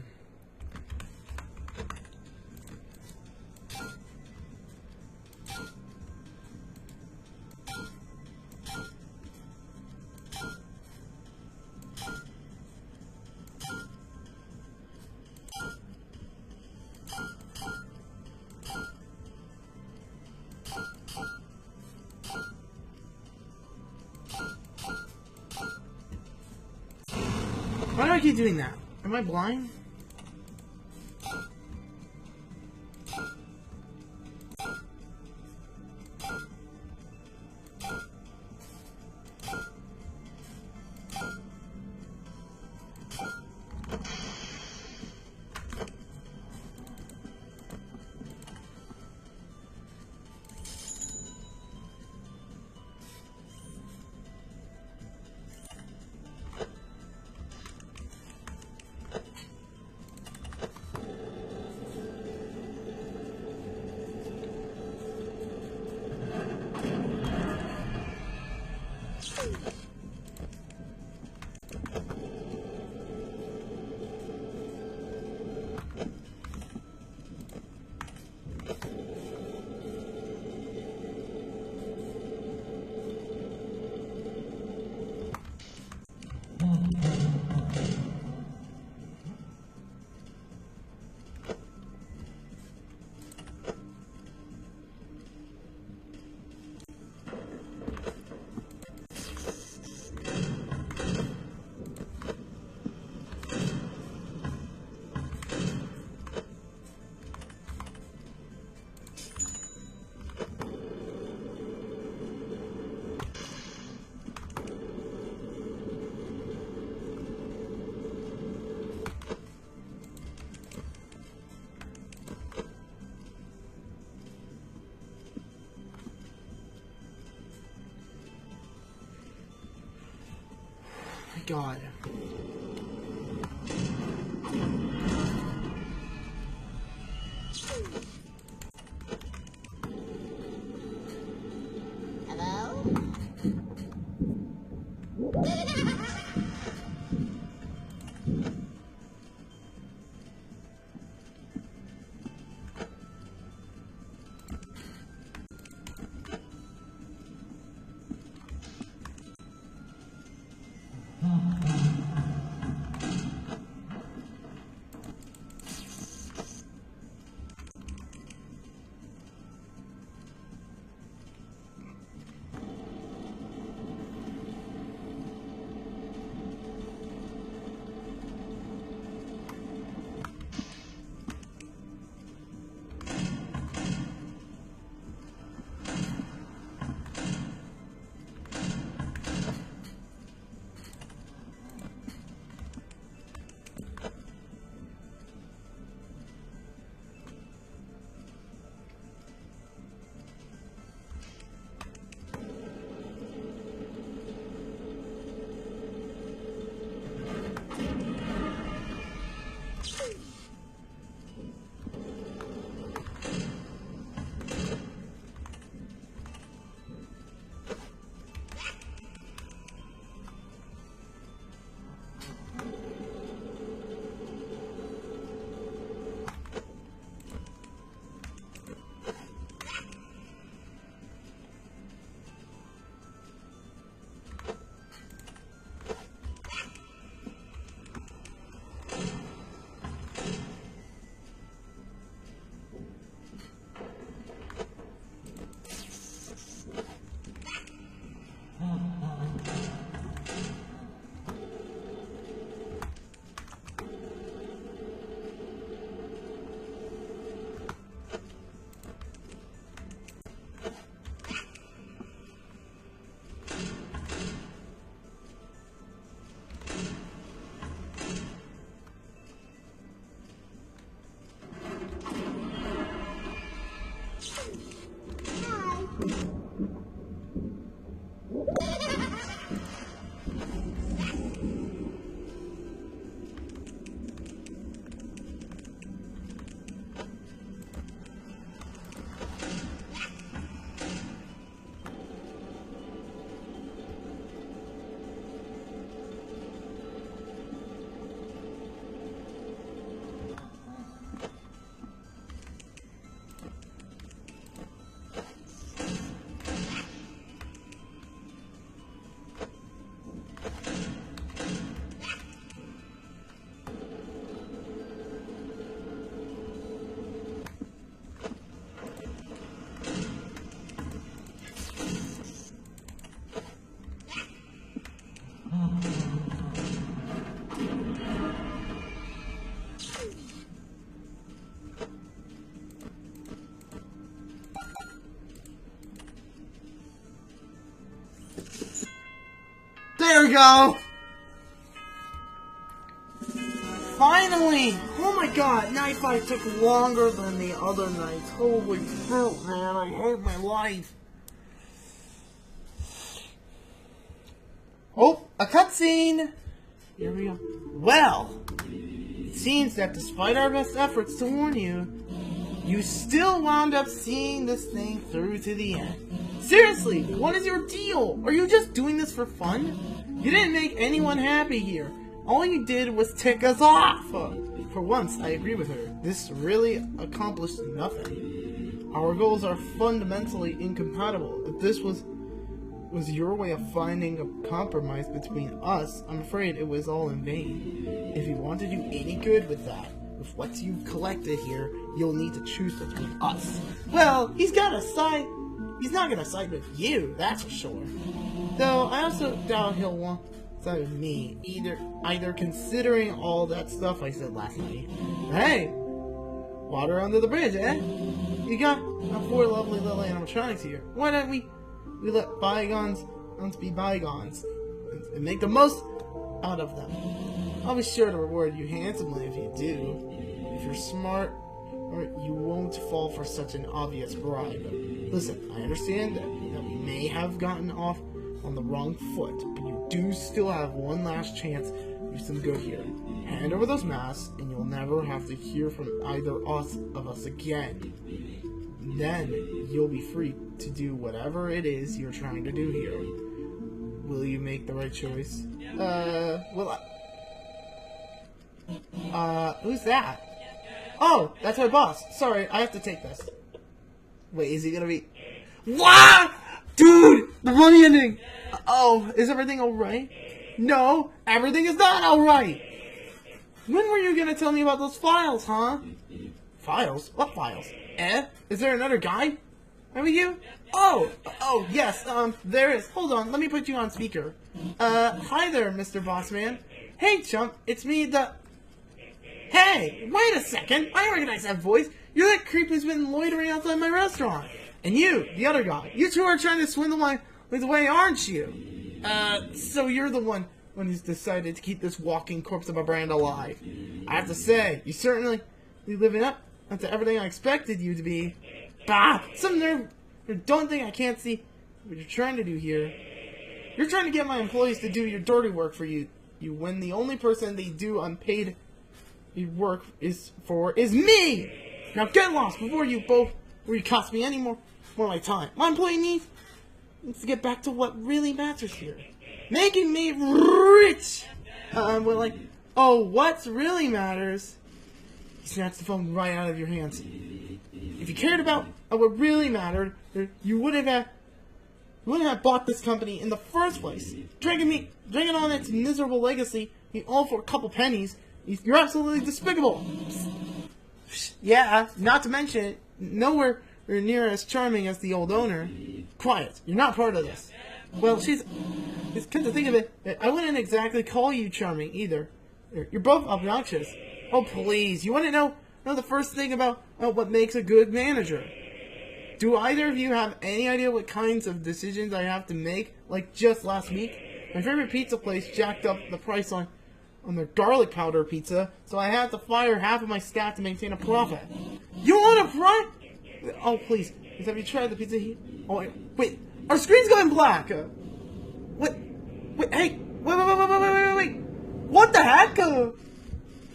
Why do I keep doing that? Am I blind? God. There we go! Finally! Oh my god, night fight took longer than the other nights. Holy shit, man, I hate my life. Oh, a cutscene! Here we go. Well, it seems that despite our best efforts to warn you, you still wound up seeing this thing through to the end. Seriously, what is your deal? Are you just doing this for fun? You didn't make anyone happy here. All you did was tick us off. For once, I agree with her. This really accomplished nothing. Our goals are fundamentally incompatible. If this was your way of finding a compromise between us, I'm afraid it was all in vain. If you want to do any good with that, with what you've collected here, you'll need to choose between us. Well, he's not gonna side with you, that's for sure. Though I also doubt he'll want to side with me, either considering all that stuff I said last night. Hey! Water under the bridge, eh? You got four lovely little animatronics here. Why don't we let bygones be bygones and make the most out of them? I'll be sure to reward you handsomely if you do. If you're smart, or you won't fall for such an obvious bribe. Listen, I understand that we may have gotten off on the wrong foot, but you do still have one last chance to do some good here. Hand over those masks, and you'll never have to hear from either of us again. Then you'll be free to do whatever it is you're trying to do here. Will you make the right choice? Who's that? Oh, that's my boss. Sorry, I have to take this. Wait, is he gonna be... What? Dude, the funny ending. Oh, is everything alright? No, everything is not alright. When were you gonna tell me about those files, huh? Files? What files? Is there another guy? Are we you? Oh, yes, there is. Hold on, let me put you on speaker. Hi there, Mr. Bossman. Hey, chump, it's me, Hey, wait a second, I recognize that voice. You're that creep who's been loitering outside my restaurant. And you, the other guy, you two are trying to swindle my way, aren't you? So you're the one who's decided to keep this walking corpse of a brand alive. I have to say, you certainly living up to everything I expected you to be. Bah! Some nerve! Don't think I can't see what you're trying to do here. You're trying to get my employees to do your dirty work for you. When the only person they do unpaid work is me! Now get lost before you cost me any more of my time. My employee needs to get back to what really matters here. Making me rich! What really matters? You snatched the phone right out of your hands. If you cared about what really mattered, you wouldn't have bought this company in the first place. Dragging on its miserable legacy, all for a couple pennies. You're absolutely despicable. Yeah, not to mention, nowhere near as charming as the old owner. Quiet, you're not part of this. Well, come to think of it, I wouldn't exactly call you charming either. You're both obnoxious. Oh, please, you want to know the first thing about what makes a good manager? Do either of you have any idea what kinds of decisions I have to make? Like just last week, my favorite pizza place jacked up the price on their garlic powder pizza, so I had to fire half of my staff to maintain a profit. You want a profit? Oh, please, have you tried the pizza heat? Oh, wait, our screen's going black. Hey, wait. What the heck? You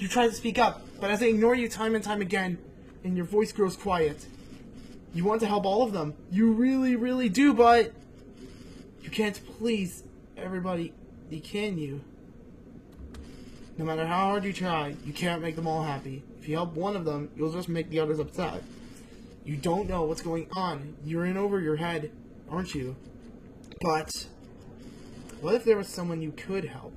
try to speak up, but as I ignore you time and time again, and your voice grows quiet. You want to help all of them. You really, really do, but you can't please everybody, can you? No matter how hard you try, you can't make them all happy. If you help one of them, you'll just make the others upset. You don't know what's going on. You're in over your head, aren't you? But what if there was someone you could help?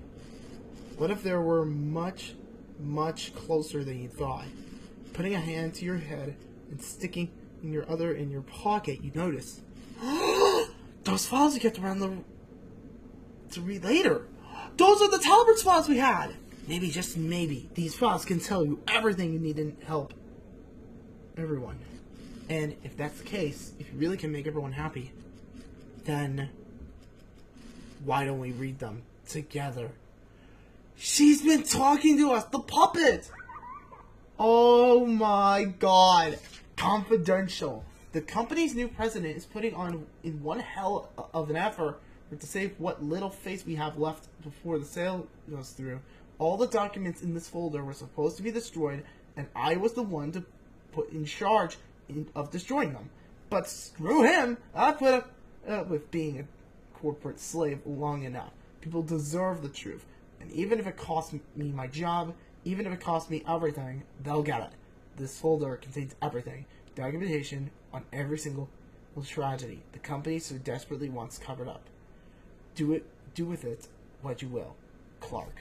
What if there were much, much closer than you thought? Putting a hand to your head and sticking in your pocket, you notice. Those files you get to read later. Those are the Talbert's files we had. Maybe, just maybe, these files can tell you everything you need to help everyone. And if that's the case, if you really can make everyone happy, then why don't we read them together. She's been talking to us, the puppet! Oh my god. Confidential. The company's new president is putting on in one hell of an effort to save what little face we have left before the sale goes through. All the documents in this folder were supposed to be destroyed, and I was the one to put in charge of destroying them. But screw him! I put up with being a corporate slave long enough. People deserve the truth. And even if it costs me my job, even if it costs me everything, they'll get it. This folder contains everything. Documentation on every single tragedy the company so desperately wants covered up. Do with it what you will. Clark.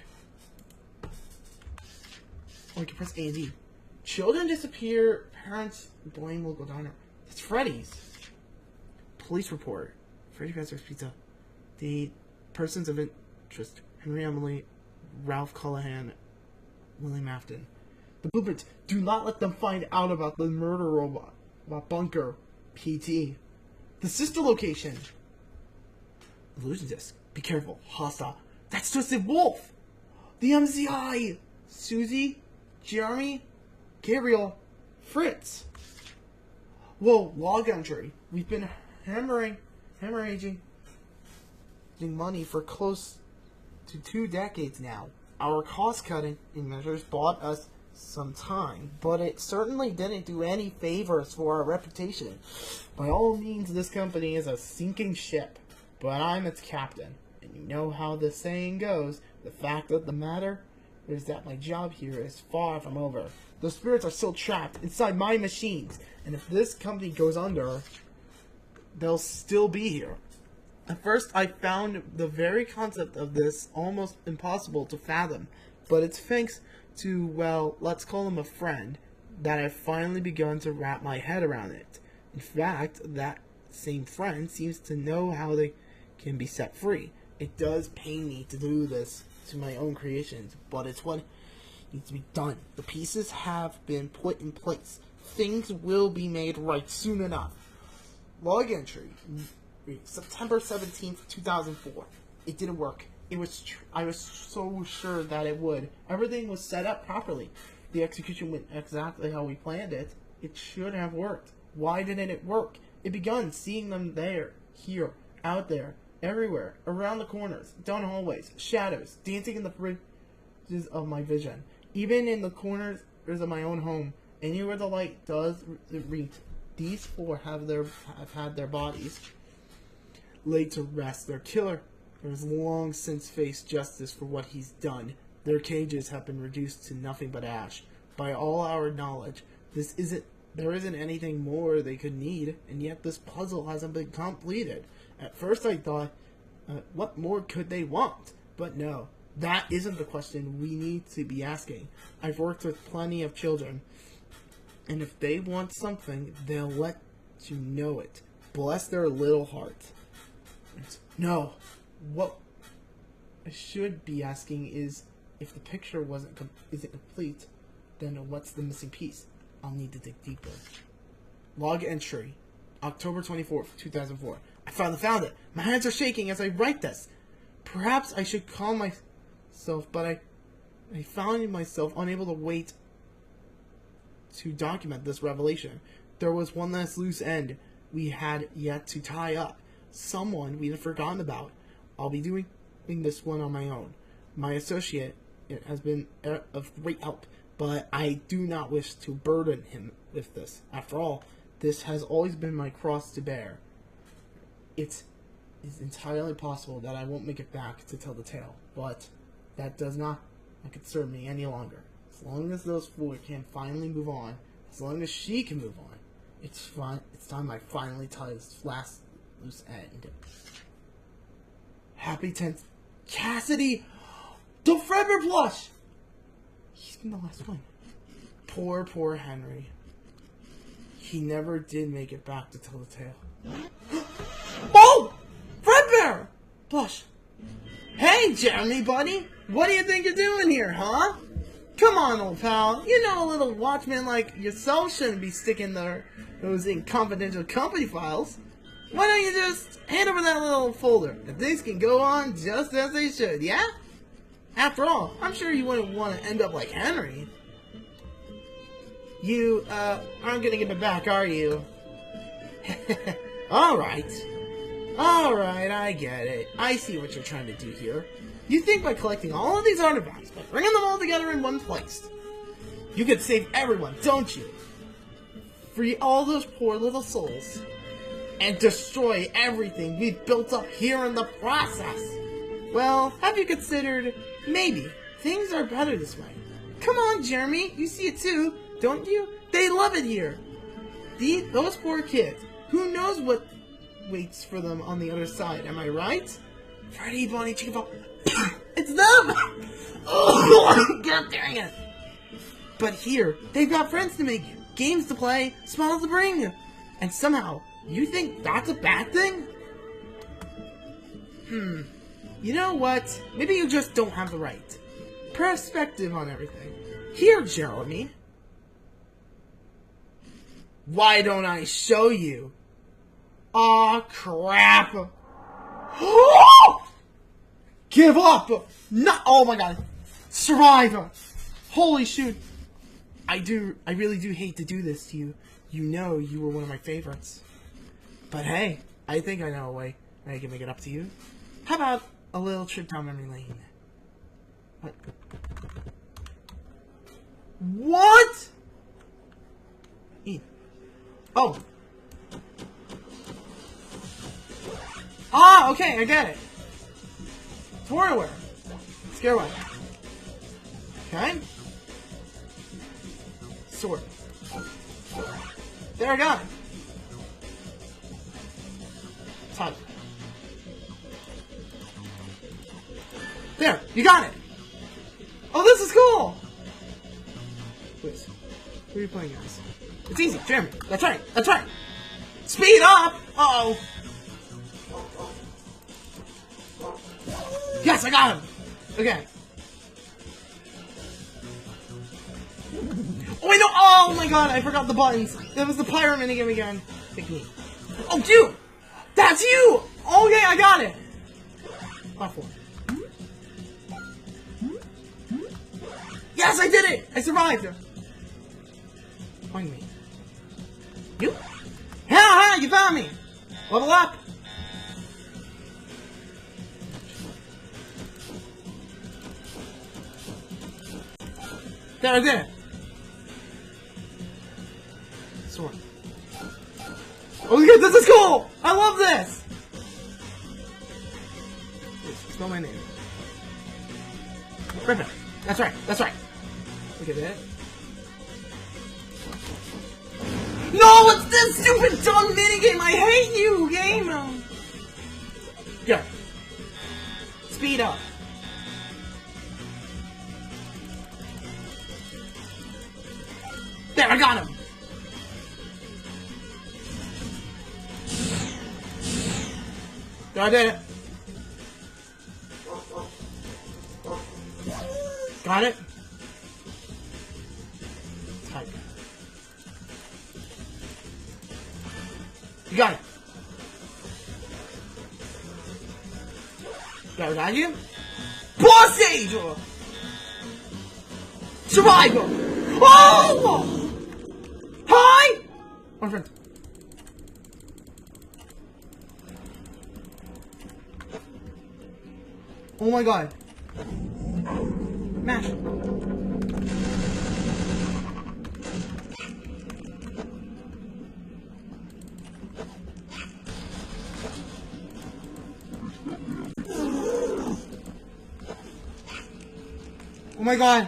Oh, you can press A and D. Children disappear, parents blame local diner. It's Freddy's. Police report. Freddy Fazbear's Pizza. The persons of interest. Henry Emily, Ralph Callahan, William Afton. The blueprints. Do not let them find out about the murder robot. About Bunker. PT. The sister location. Illusion disc. Be careful. Hostile. That's Twisted Wolf. The MCI. Susie. Jeremy. Gabriel. Fritz. Whoa. Log entry. We've been hemorrhaging money for close to 2 decades now. Our cost-cutting measures bought us some time, but it certainly didn't do any favors for our reputation. By all means, this company is a sinking ship, but I'm its captain. And you know how the saying goes, the fact of the matter is that my job here is far from over. The spirits are still trapped inside my machines, and if this company goes under, they'll still be here. At first, I found the very concept of this almost impossible to fathom, but it's thanks to, well, let's call him a friend, that I've finally begun to wrap my head around it. In fact, that same friend seems to know how they can be set free. It does pain me to do this to my own creations, but it's what needs to be done. The pieces have been put in place. Things will be made right soon enough. Log entry. September 17th, 2004. It didn't work. I was so sure that it would. Everything was set up properly. The execution went exactly how we planned it. It should have worked. Why didn't it work? It begun seeing them there, here, out there, everywhere, around the corners, down hallways, shadows, dancing in the fringes of my vision, even in the corners of my own home, anywhere the light does reach. These 4 have had their bodies laid to rest. Their killer has long since faced justice for what he's done. Their cages have been reduced to nothing but ash. By all our knowledge, there isn't anything more they could need, and yet this puzzle hasn't been completed. At first I thought, what more could they want? But no, that isn't the question we need to be asking. I've worked with plenty of children, and if they want something, they'll let you know it. Bless their little hearts. No, what I should be asking is, if the picture isn't complete, then what's the missing piece? I'll need to dig deeper. Log entry, October 24th, 2004. I finally found it. My hands are shaking as I write this. Perhaps I should calm myself, but I found myself unable to wait to document this revelation. There was one last loose end we had yet to tie up. Someone we had forgotten about. I'll be doing this one on my own. My associate has been of great help, but I do not wish to burden him with this. After all, this has always been my cross to bear. It is entirely possible that I won't make it back to tell the tale, but that does not concern me any longer. As long as those 4 can finally move on, as long as she can move on, it's time I finally tie this last loose end. Happy 10th. Cassidy! The Frickbear plush! He's been the last one. Poor Henry. He never did make it back to tell the tale. Oh! Frickbear! Plush. Hey, Jeremy, buddy! What do you think you're doing here, huh? Come on, old pal. You know a little watchman like yourself shouldn't be sticking those in confidential company files. why don't you just hand over that little folder and things can go on just as they should, yeah? After all, I'm sure you wouldn't want to end up like Henry. You, aren't gonna give it back, are you? Alright, I get it. I see what you're trying to do here. You think by collecting all of these artifacts, by bringing them all together in one place, you could save everyone, don't you? Free all those poor little souls, and destroy everything we've built up here in the process. Well, have you considered, maybe, things are better this way? Come on, Jeremy, you see it too, don't you? They love it here. Those poor kids, who knows what waits for them on the other side, am I right? Freddy, Bonnie, Chicken Pop, it's them! Oh, God dang it! But here, they've got friends to make, games to play, smiles to bring, and somehow, you think that's a bad thing? You know what? Maybe you just don't have the right perspective on everything. Here, Jeremy. Why don't I show you? Aw, crap. Give up! Not, oh my god. Survive! Holy shoot. I really do hate to do this to you. You know you were one of my favorites. But hey, I think I know a way I can make it up to you. How about a little trip down memory lane? What? Oh. Ah, okay, I get it. Forward. Scare away. Okay. Sword. There I got it. Touch. There, you got it. Oh, this is cool. Wait, who are you playing as? It's easy, Jeremy. That's right. That's right. Speed up. Uh-oh. Yes, I got him. Okay. Oh, wait, no. Oh, my God. I forgot the buttons. That was the pirate minigame again. Pick me. Oh, dude. That's you. Okay, I got it. Platform. Yes, I did it. I survived. Find me. You? Ha! You found me. Level up. There, I did it. Sword. Oh, look at this! Is cool! I love this! Spell my name. Frickbear. That's right, that's right. Look at that. No, it's this stupid dumb minigame! I hate you, game! Here. Speed up. There, I got him! There, I did it. Got it? Type. You got it. Got you? Boss Age! Survival! Oh! Hi! My friend. Oh my god. Mash. Oh my god.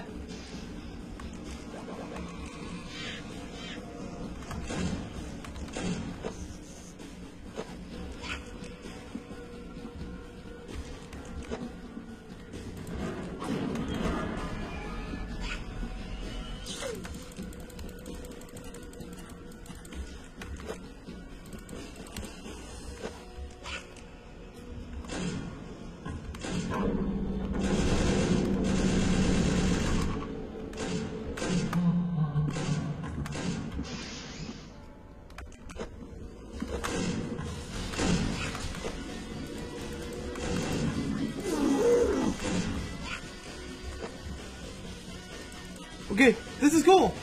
Okay, this is cool.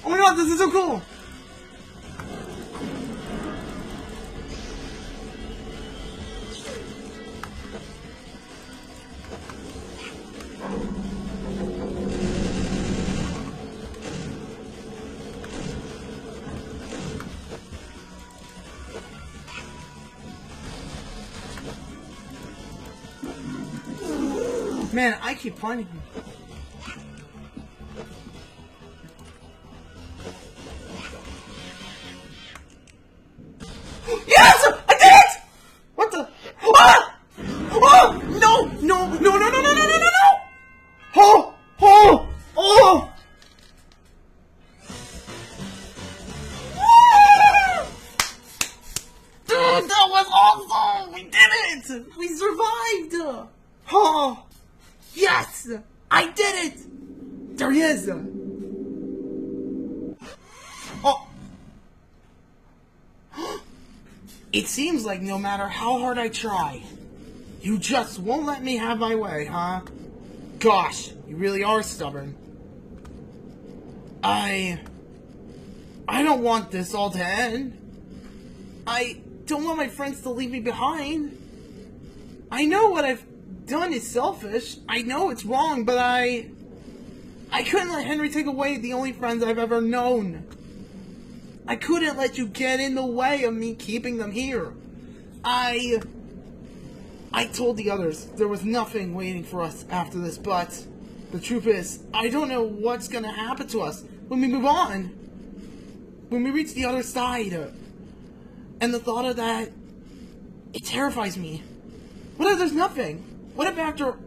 Oh my god, this is so cool! Man, I keep finding him. Yes! I did it! What the? Ah! Oh! No! No! No! No! No! No! No! No! No! No! Oh! Oh! Oh! Dude, that was awesome! We did it! We survived! Oh! Yes! I did it! There he is! Oh! It seems like no matter how hard I try, you just won't let me have my way, huh? Gosh, you really are stubborn. I don't want this all to end. I don't want my friends to leave me behind. I know what I've done is selfish. I know it's wrong, but I couldn't let Henry take away the only friends I've ever known. I couldn't let you get in the way of me keeping them here. I told the others there was nothing waiting for us after this, but the truth is, I don't know what's gonna happen to us when we move on. When we reach the other side. And the thought of that, it terrifies me. What if there's nothing? What if after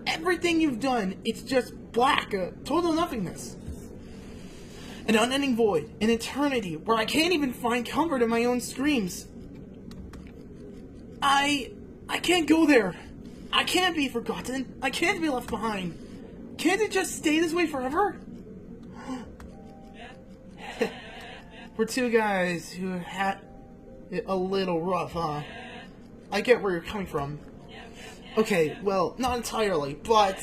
everything you've done, it's just black, total nothingness? An unending void, an eternity where I can't even find comfort in my own screams. I can't go there. I can't be forgotten. I can't be left behind. Can't it just stay this way forever? We're two guys who had it a little rough, huh? I get where you're coming from. Okay, well, not entirely, but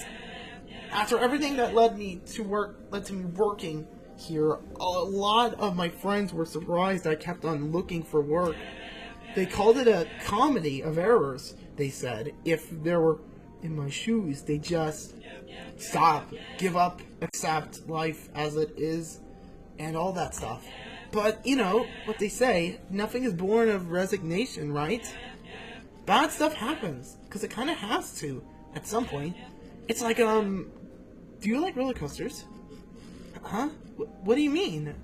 after everything that led to me working here, a lot of my friends were surprised I kept on looking for work. They called it a comedy of errors, they said. If they were in my shoes, they just stop, give up, accept life as it is, and all that stuff. But, you know, what they say, nothing is born of resignation, right? Bad stuff happens, because it kind of has to, at some point. It's like, do you like roller coasters? Huh? What do you mean?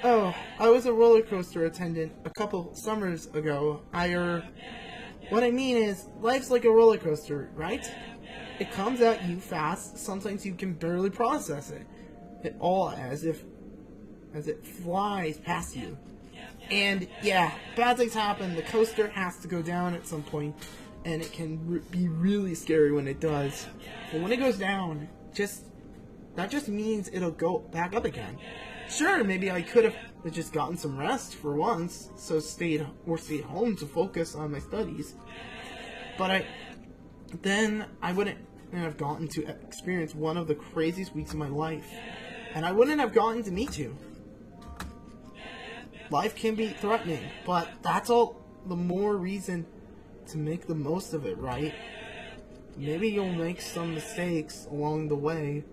Oh, I was a roller coaster attendant a couple summers ago. What I mean is, life's like a roller coaster, right? It comes at you fast, sometimes you can barely process it. It all as it flies past you. And yeah, bad things happen, the coaster has to go down at some point, and it can be really scary when it does. But when it goes down, that just means it'll go back up again. Sure, maybe I could have just gotten some rest for once, so stayed home to focus on my studies. But then I wouldn't have gotten to experience one of the craziest weeks of my life. And I wouldn't have gotten to meet you. Life can be threatening, but that's all the more reason to make the most of it, right? Maybe you'll make some mistakes along the way,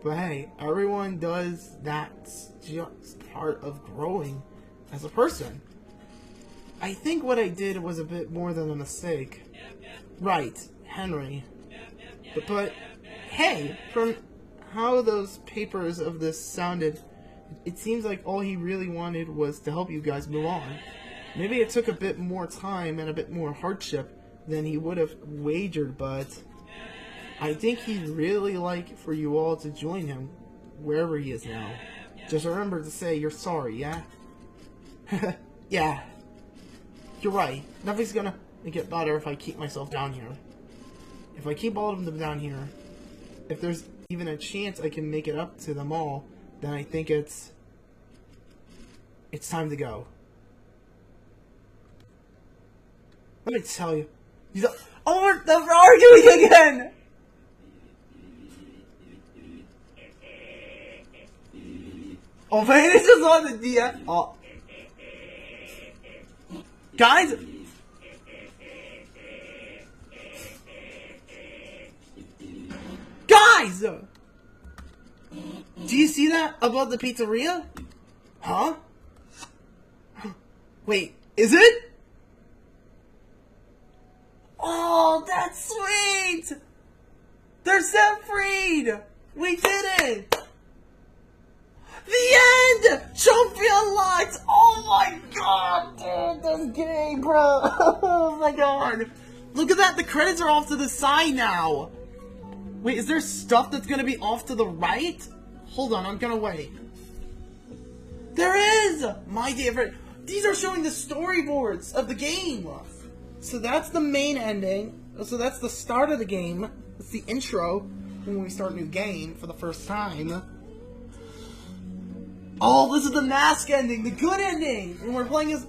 but hey, everyone does. That's just part of growing as a person. I think what I did was a bit more than a mistake. Right, Henry. But hey, from how those papers of this sounded, it seems like all he really wanted was to help you guys move on. Maybe it took a bit more time and a bit more hardship than he would have wagered, but I think he'd really like for you all to join him wherever he is now. Just remember to say you're sorry, yeah? Yeah. You're right. Nothing's gonna get better if I keep myself down here. If I keep all of them down here, if there's even a chance I can make it up to them all, then I think it's time to go. Let me tell you. Oh, they're arguing again! Oh, man, it's just on the DM. Oh. Guys! Guys! Do you see that about the pizzeria? Huh? Wait, is it? Oh, that's sweet! They're set freed! We did it! The end! Trophy unlocked! Oh my god, dude, this game, bro! Oh my god! Look at that, the credits are off to the side now! Wait, is there stuff that's gonna be off to the right? Hold on, I'm gonna wait. There is! My favorite. These are showing the storyboards of the game! So that's the main ending. So that's the start of the game. That's the intro when we start a new game for the first time. Oh, this is the mask ending, the good ending! And we're playing as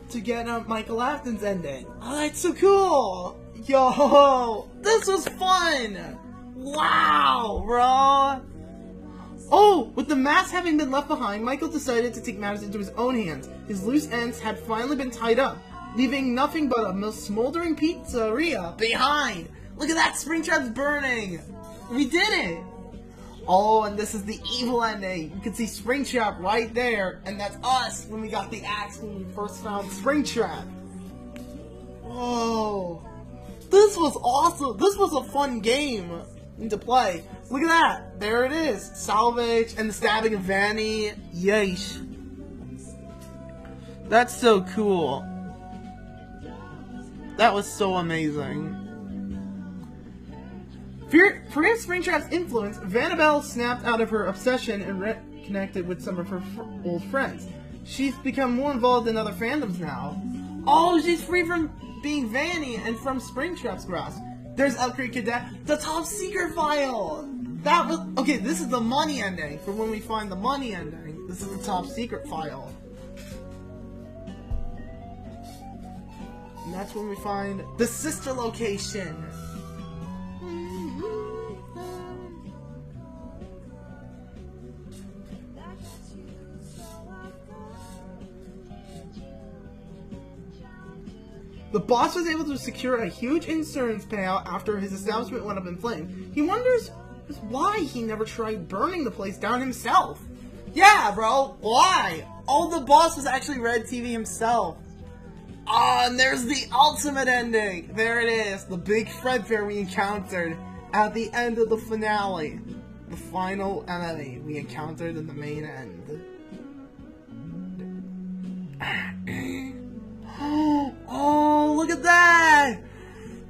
to get Michael Afton's ending. Oh, that's so cool! Yo, this was fun! Wow, bro! Oh, with the mask having been left behind, Michael decided to take matters into his own hands. His loose ends had finally been tied up, leaving nothing but a smoldering pizzeria behind. Look at that, Springtrap's burning! We did it! Oh, and this is the evil ending. You can see Springtrap right there, and that's us when we got the axe when we first found Springtrap. Whoa. This was awesome. This was a fun game to play. Look at that. There it is. Salvage and the stabbing of Vanny. Yeesh. That's so cool. That was so amazing. Fearing Springtrap's influence, Vanabelle snapped out of her obsession and reconnected with some of her old friends. She's become more involved in other fandoms now. Oh, she's free from being Vanny and from Springtrap's grasp. There's Upgrade Cadet, the top secret file! That was... Okay, this is the money ending. For when we find the money ending, this is the top secret file. And that's when we find the sister location. The boss was able to secure a huge insurance payout after his establishment went up in flames. He wonders why he never tried burning the place down himself. Yeah, bro, why? Oh, the boss was actually Red TV himself. Ah, and there's the ultimate ending. There it is, the big Frickbear we encountered at the end of the finale. The final enemy we encountered in the main end. Oh, look at that!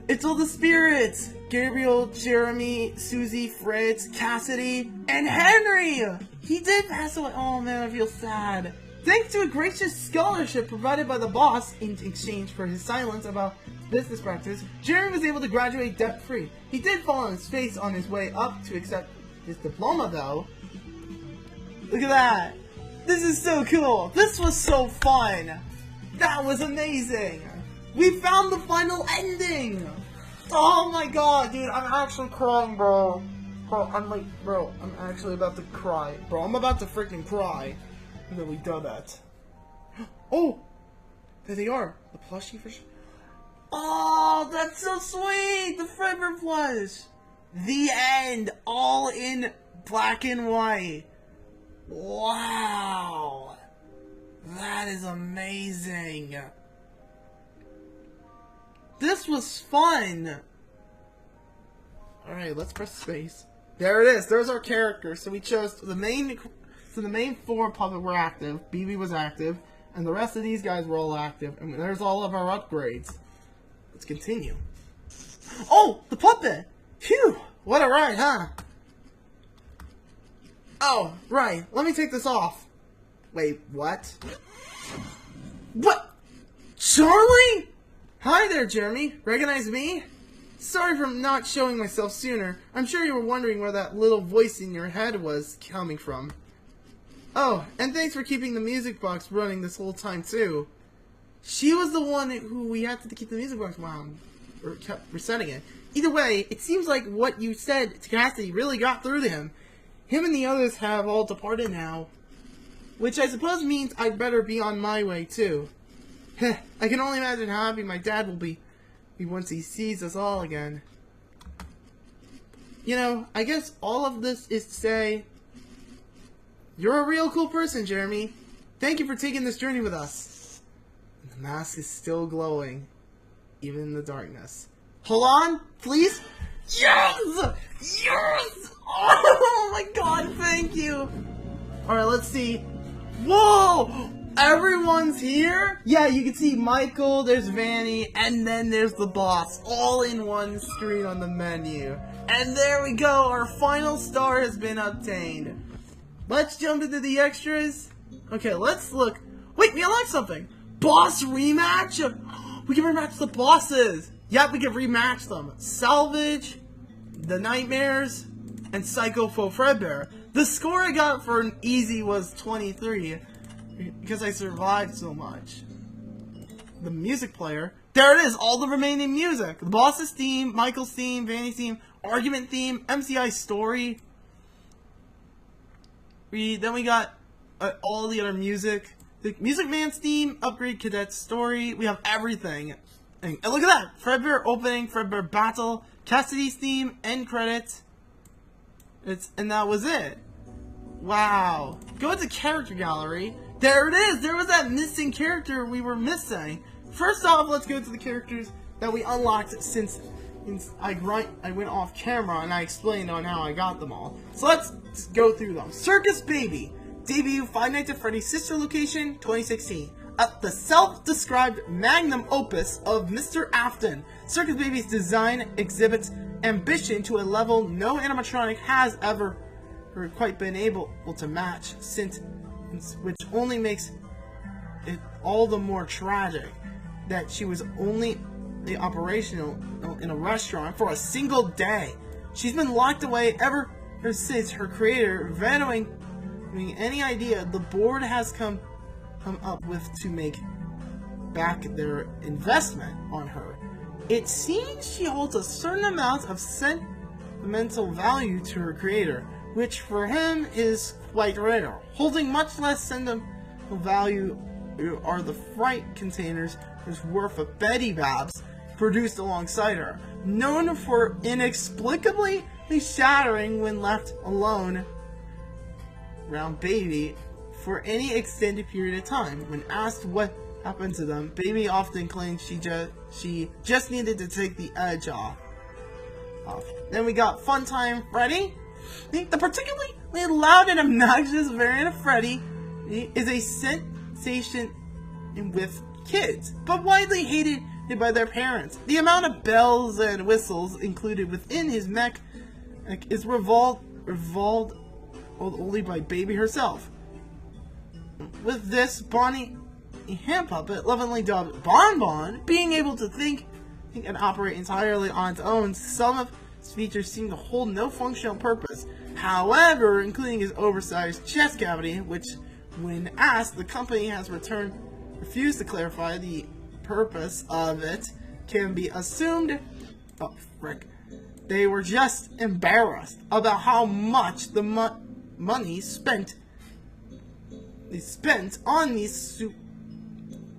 It's all the spirits! Gabriel, Jeremy, Susie, Fritz, Cassidy, and Henry! He did pass away. Oh man, I feel sad. Thanks to a gracious scholarship provided by the boss in exchange for his silence about business practice, Jeremy was able to graduate debt-free. He did fall on his face on his way up to accept his diploma, though. Look at that! This is so cool! This was so fun! That was amazing! We found the final ending! Oh my god, dude, I'm actually crying, bro. Bro, I'm actually about to cry. Bro, I'm about to freaking cry. that we done that. Oh! There they are! The plushie fish. Oh, that's so sweet! The Frickbear plush! The end! All in black and white. Wow! That is amazing! This was fun! Alright, let's press space. There it is, there's our character. So we chose the main four puppet were active, BB was active, and the rest of these guys were all active. And there's all of our upgrades. Let's continue. Oh! The puppet! Phew! What a ride, huh? Oh, right. Let me take this off. Wait, what? What? Charlie? Hi there, Jeremy. Recognize me? Sorry for not showing myself sooner. I'm sure you were wondering where that little voice in your head was coming from. Oh, and thanks for keeping the music box running this whole time, too. She was the one who we had to keep the music box wound, or kept resetting it. Either way, it seems like what you said to Cassidy really got through to him. Him and the others have all departed now, which I suppose means I'd better be on my way too. I can only imagine how happy my dad will be once he sees us all again. You know, I guess all of this is to say, you're a real cool person, Jeremy. Thank you for taking this journey with us. The mask is still glowing, even in the darkness. Hold on, please. Yes! Yes! Oh my god, thank you. Alright, let's see. Whoa! Everyone's here? Yeah, you can see Michael, there's Vanny, and then there's the boss, all in one screen on the menu. And there we go, our final star has been obtained. Let's jump into the extras. Okay, let's look. Wait, we unlocked something. Boss rematch? We can rematch the bosses. Yep, we can rematch them. Salvage, the Nightmares, and Psycho Faux Frickbear. The score I got for an easy was 23, because I survived so much. The music player. There it is, all the remaining music. The boss's theme, Michael's theme, Vanny's theme, argument theme, MCI story. Then we got all the other music. The Music Man's theme, Upgrade Cadet's story. We have everything. And look at that! Frickbear opening, Frickbear battle, Cassidy's theme, end credits. And that was it. Wow. Go into character gallery. There it is! There was that missing character we were missing. First off, let's go to the characters that we unlocked since I went off camera and I explained on how I got them all. So let's go through them. Circus Baby. Debut Five Nights at Freddy's sister location, 2016. The self-described magnum opus of Mr. Afton. Circus Baby's design exhibits ambition to a level no animatronic has ever quite been able to match, which only makes it all the more tragic that she was only operational in a restaurant for a single day. She's been locked away ever since her creator, vanishing any idea the board has come up with to make back their investment on her. It seems she holds a certain amount of sentimental value to her creator, which for him is quite rare. Holding much less sentimental value are the fright containers whose worth of Betty Babs produced alongside her, known for inexplicably shattering when left alone around Baby for any extended period of time. When asked what happened to them, Baby often claims she just needed to take the edge off. Then we got Funtime Freddy. The particularly loud and obnoxious variant of Freddy is a sensation with kids, but widely hated by their parents. The amount of bells and whistles included within his mech is revolved only by Baby herself. With this Bonnie hand puppet, lovingly dubbed Bon Bon, being able to think and operate entirely on its own, some of its features seem to hold no functional purpose. However, including his oversized chest cavity, which, when asked, the company has refused to clarify the purpose of it, can be assumed. Oh, frick. They were just embarrassed about how much the money spent on these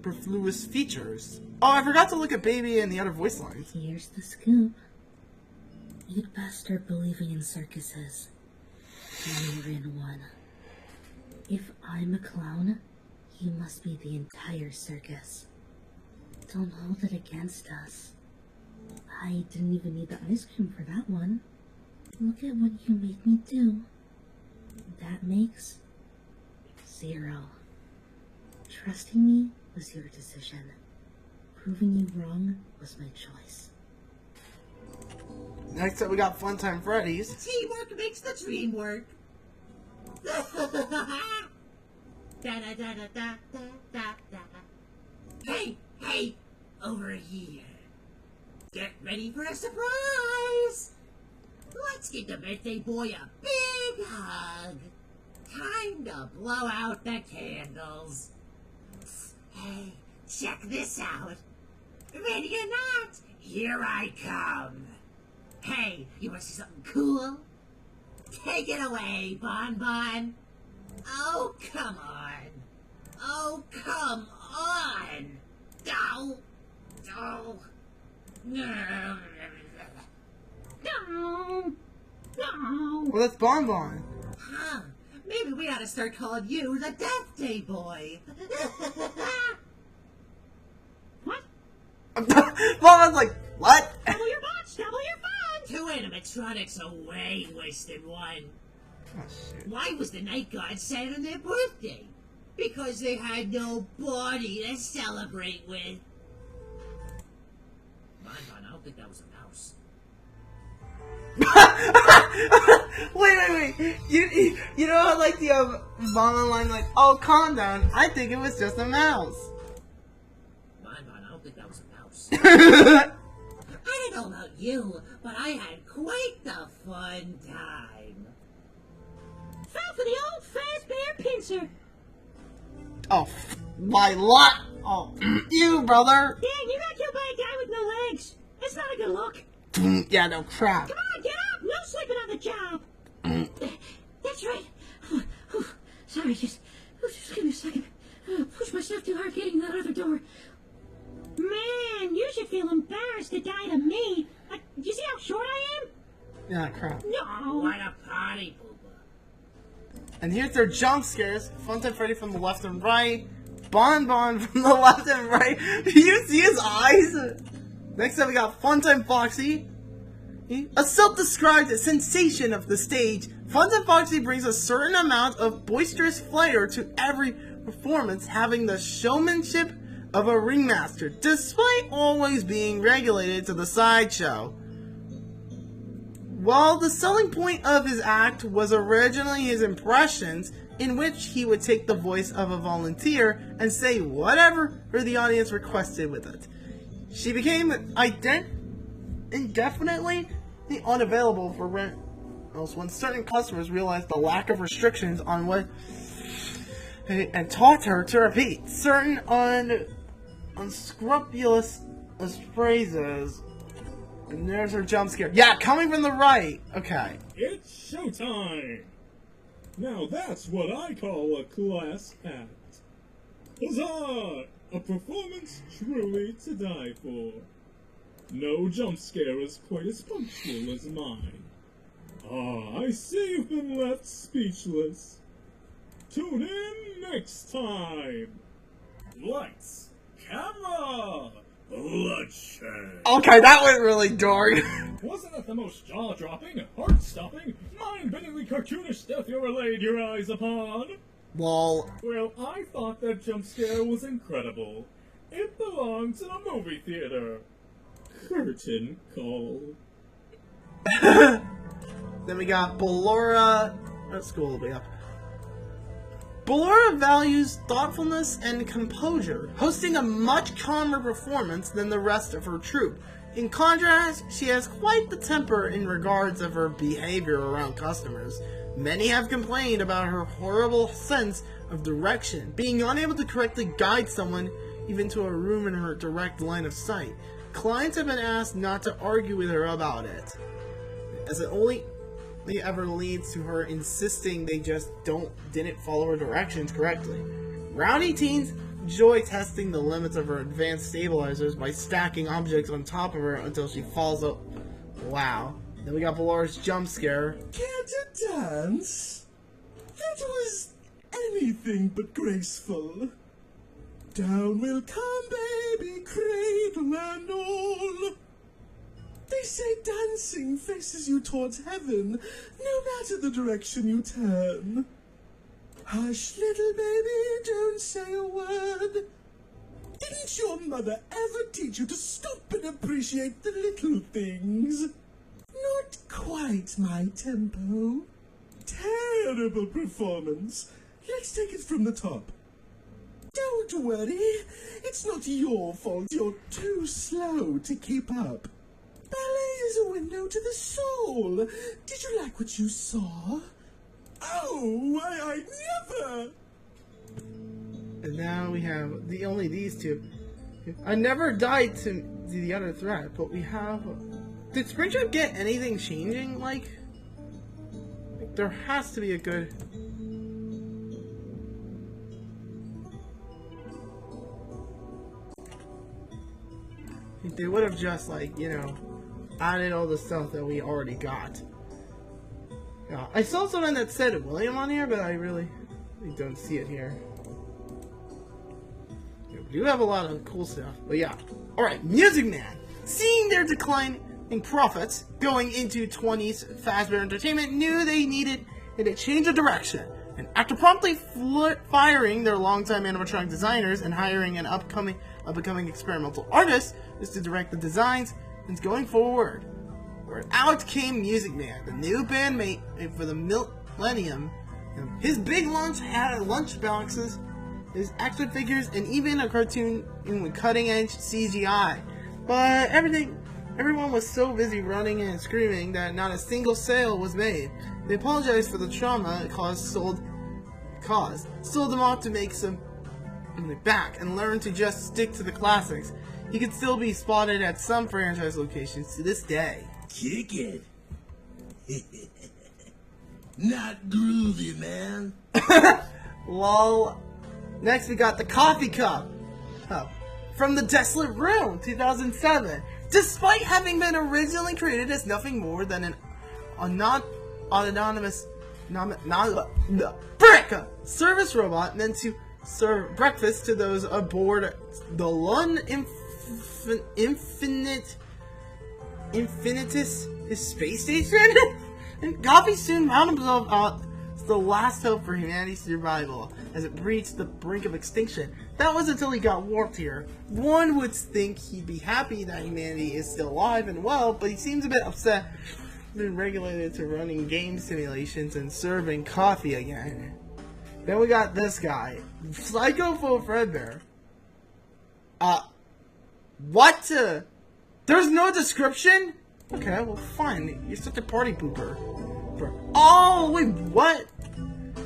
superfluous features. Oh, I forgot to look at Baby and the other voice lines. Here's the scoop. You'd best start believing in circuses. You're in one. If I'm a clown, you must be the entire circus. Don't hold it against us. I didn't even need the ice cream for that one. Look at what you made me do. That makes 0. Trusting me was your decision. Proving you wrong was my choice. Next up, we got Funtime Freddy's. Teamwork makes the dream work. Hey, over here. Get ready for a surprise. Let's give the birthday boy a big hug. Time to blow out the candles. Hey, check this out. Ready or not, here I come. Hey, you want to see something cool? Take it away, Bon Bon. Oh, come on. Oh, come on. Oh, oh. No. No. No. Well, that's Bon Bon. Huh. Maybe we ought to start calling you the Death Day Boy. What? Bon Bon's like, what? Double your bots, double your fun. Two animatronics are way worse than one. Oh, shit. Why was the night guard sad on their birthday? Because they had no body to celebrate with. Bon Bon, I don't think that was a mouse. Wait. You know how like the Bon Bon line like, oh, calm down. I think it was just a mouse. Bon Bon, I don't think that was a mouse. I don't know about you, but I had quite the fun time. Fell for the old Frickbear pincer. Oh, my lot. Oh, you, brother. Dang, you got killed by a guy with no legs. It's not a good look. Yeah, no crap. Come on, get up! No sleeping on the job. That's right. Sorry, just give me a second. Push myself too hard getting that other door. Man, you should feel embarrassed to die to me. You see how short I am? Yeah, crap. No. What a party pooper. And here's their jump scares. Funtime Freddy from the left and right. Bon Bon from the left and right. You see his eyes? Next up we got Funtime Foxy. A self-described sensation of the stage, Funtime Foxy brings a certain amount of boisterous flair to every performance, having the showmanship of a ringmaster, despite always being regulated to the sideshow. While the selling point of his act was originally his impressions, in which he would take the voice of a volunteer and say whatever the audience requested with it. She became indefinitely unavailable for rentals when certain customers realized the lack of restrictions on what and taught her to repeat certain unscrupulous phrases. And there's her jump scare. Yeah, coming from the right. Okay. It's showtime! Now that's what I call a class act. Huzzah! A performance truly to die for. No jump scare is quite as punctual as mine. Ah, I see you've been left speechless. Tune in next time. Lights, camera, bloodshed. Okay, that went really dark. Wasn't that the most jaw-dropping, heart-stopping, mind-bendingly cartoonish stuff you ever laid your eyes upon? Lol. Well, I thought that jump scare was incredible. It belongs in a movie theater. Curtain call. Then we got Ballora. What school will be up? Ballora values thoughtfulness and composure, hosting a much calmer performance than the rest of her troupe. In contrast, she has quite the temper in regards of her behavior around customers. Many have complained about her horrible sense of direction, being unable to correctly guide someone even to a room in her direct line of sight. Clients have been asked not to argue with her about it, as it only ever leads to her insisting they just didn't follow her directions correctly. Rowdy teens enjoy testing the limits of her advanced stabilizers by stacking objects on top of her until she falls up. Wow. Then we got Ballora's jump scare. Can't you dance? That was anything but graceful. Down will come baby, cradle and all. They say dancing faces you towards heaven, no matter the direction you turn. Hush, little baby, don't say a word. Didn't your mother ever teach you to stop and appreciate the little things? Not quite my tempo. Terrible performance. Let's take it from the top. Don't worry, it's not your fault you're too slow to keep up. Ballet is a window to the soul. Did you like what you saw? Oh, why, I never! And now we have only these two. I never died to the other threat, but we have... Did Springtrap get anything changing? Like, there has to be a good... They would have just, like, you know, added all the stuff that we already got. Yeah, I saw something that said William on here, but I really don't see it here. Yeah, we do have a lot of cool stuff, but yeah. Alright, Music Man! Seeing their decline in profits going into 20s, Fazbear Entertainment knew they needed a change of direction. And after promptly firing their longtime animatronic designers and hiring an upcoming experimental artist is to direct the designs, and going forward. Where out came Music Man, the new bandmate for the millennium. His big launch had lunch boxes, his action figures, and even a cartoon with cutting-edge CGI. But everyone was so busy running and screaming that not a single sale was made. They apologized for the trauma it sold them off to make some back and learn to just stick to the classics. He could still be spotted at some franchise locations to this day. Kick it. Not groovy, man. Lol. Next we got the Coffee Cup. From the Desolate Room, 2007. Despite having been originally created as nothing more than an autonomous service robot meant to serve breakfast to those aboard the Lun Infinitus, his space station. And Coffee soon found himself out as the last hope for humanity's survival as it reached the brink of extinction. That was until he got warped here. One would think he'd be happy that humanity is still alive and well, but he seems a bit upset. Been regulated to running game simulations and serving coffee again. Then we got this guy, Psycho Frickbear. What? There's no description? Okay, well fine. You're such a party pooper. Oh wait, what?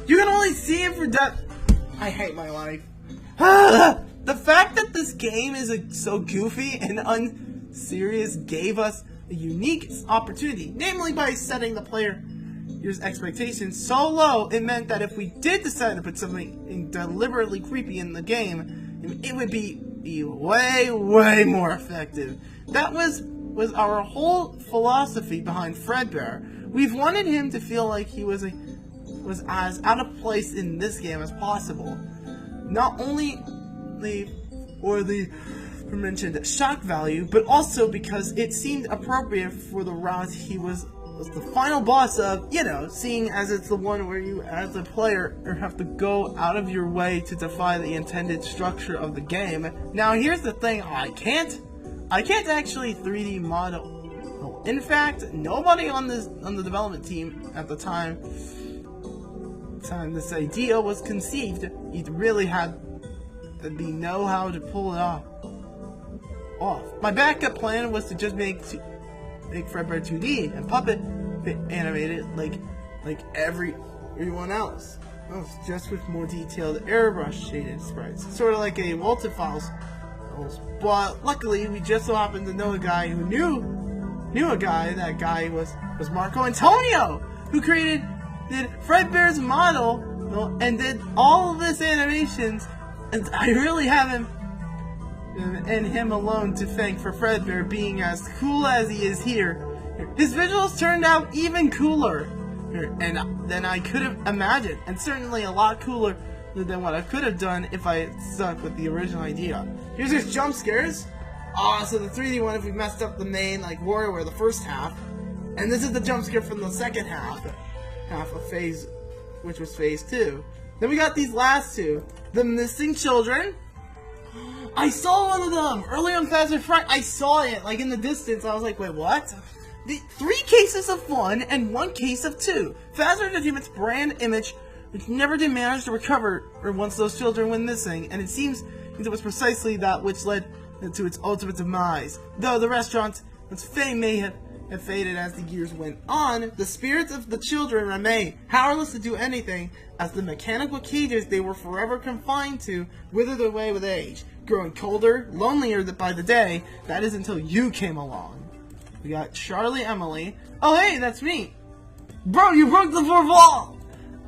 You can only see him for that. I hate my life. The fact that this game is so goofy and unserious gave us a unique opportunity, namely by setting the player's expectations so low, it meant that if we did decide to put something deliberately creepy in the game, it would be way more effective. That was our whole philosophy behind Frickbear. We've wanted him to feel like he was as out of place in this game as possible. Not only for the mentioned shock value, but also because it seemed appropriate for the route he was the final boss of, you know, seeing as it's the one where you as a player have to go out of your way to defy the intended structure of the game. Now here's the thing, I can't actually 3D model. In fact, nobody on the development team at the time this idea was conceived, you really had to know how to pull it off. My backup plan was to just make Frickbear 2D and puppet animate it like everyone else. Just with more detailed airbrush shaded sprites, sort of like a Walter Files. But luckily, we just so happened to know a guy who knew a guy. That guy was Marco Antonio, who did Frickbear's model and did all of this animations. And I really have him and him alone to thank for Frickbear being as cool as he is here. His visuals turned out even cooler than I could have imagined, and certainly a lot cooler than what I could have done if I had stuck with the original idea. Here's his jump scares. So the 3D one, if we messed up the main, like WarioWare, the first half, and this is the jump scare from the second half of phase, which was phase 2. Then we got these last two, the missing children. I saw one of them early on Fazbear Fright. I saw it like in the distance. I was like, wait, what? The 3 cases of 1 and 1 case of 2. Fazbear Entertainment's brand image, which never did manage to recover once those children went missing, and it seems it was precisely that which led to its ultimate demise. Though the restaurant's fame may have faded as the years went on, the spirits of the children remain, powerless to do anything, as the mechanical cages they were forever confined to withered away with age. growing colder, lonelier by the day. That is until you came along. We got Charlie, Emily. Oh, hey, that's me. Bro, you broke the fourth wall!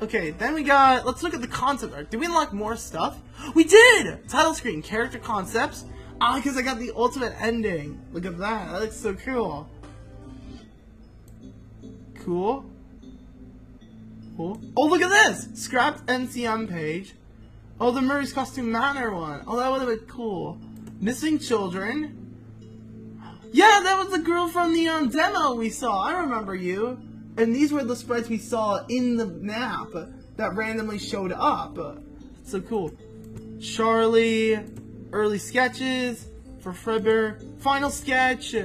Okay, then we got, let's look at the concept art. Did we unlock more stuff? We did! Title screen, character concepts. Ah, because I got the ultimate ending. Look at that, that looks so cool. Cool. Cool. Oh, look at this! Scrapped NCM page. Oh, the Murray's Costume Manor one. Oh, that would have been cool. Missing children. Yeah, that was the girl from the demo we saw. I remember you. And these were the sprites we saw in the map that randomly showed up. So cool. Charlie. Early sketches for Frickbear. Final sketch.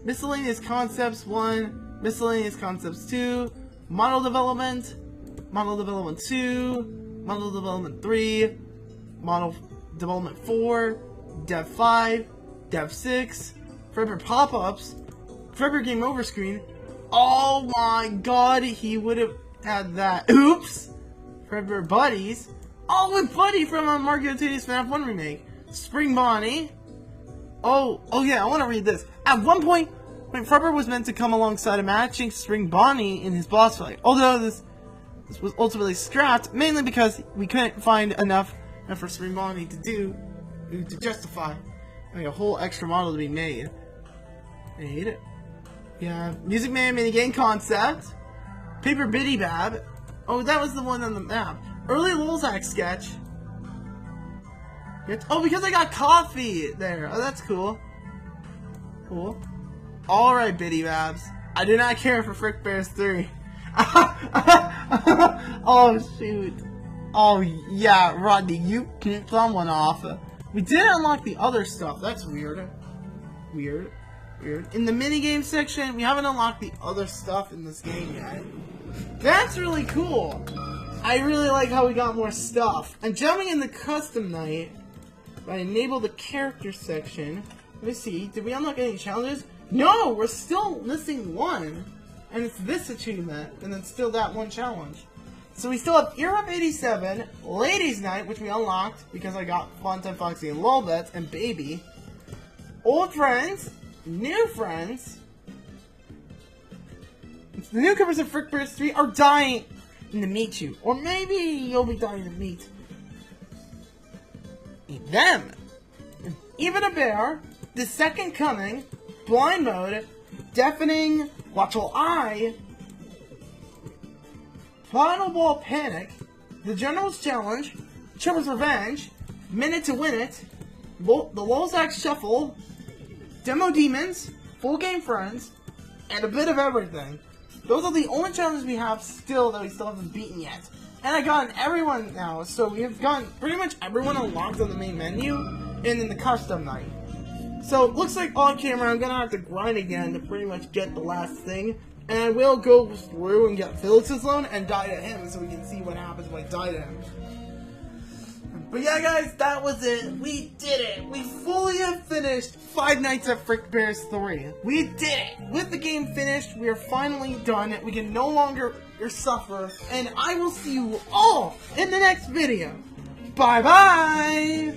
Miscellaneous Concepts 1. Miscellaneous Concepts 2. Model Development. Model Development 2. Model Development 3. Model Development 4. Dev 5. Dev 6. Frickbear Pop-Ups. Frickbear Game Over Screen. Oh my god, he would have had that. Oops! Frickbear Buddies. Oh, with Buddy from Mario Tennis FNAF 1 remake. Spring Bonnie. Oh yeah, I want to read this. At one point, when Frickbear was meant to come alongside a matching Spring Bonnie in his boss fight, although this was ultimately scrapped, mainly because we couldn't find enough for Spring Bonnie to justify like a whole extra model to be made. Yeah, Music Man minigame concept. Paper Biddy Bab. Oh, that was the one on the map. Early Lolzak sketch. Oh, because I got coffee there. Oh, that's cool. Cool. Alright, Biddy Babs. I do not care for Frickbear's 3. Oh, shoot. Oh, yeah, Rodney, you keep someone off. We did unlock the other stuff. That's weird. Weird. In the minigame section, we haven't unlocked the other stuff in this game yet. That's really cool. I really like how we got more stuff. And jumping in the custom night, I enabled the character section. Let me see. Did we unlock any challenges? No, we're still missing one. And it's this achievement, and then still that one challenge. So we still have Europe 87, Ladies Night, which we unlocked because I got Funtime Foxy and Lolbets and Baby. Old Friends, New Friends. The newcomers of Frickbear's 3 are dying to meet you. Or maybe you'll be dying to meet them. Even a Bear, The Second Coming, Blind Mode, Deafening, Watchful Eye, Final Ball Panic, The General's Challenge, Chipper's Revenge, Minute to Win It, the Lolzak Shuffle, Demo Demons, Full Game Friends, and a bit of everything. Those are the only challenges we have still that we still haven't beaten yet. And I've gotten everyone now, so we have gotten pretty much everyone unlocked on the main menu and in the custom night. So it looks like on camera I'm gonna have to grind again to pretty much get the last thing. And I will go through and get Felix's loan and die to him so we can see what happens if I die to him. But yeah, guys, that was it. We did it. We fully have finished Five Nights at Frickbear's 3. We did it. With the game finished, we are finally done. We can no longer suffer. And I will see you all in the next video. Bye-bye.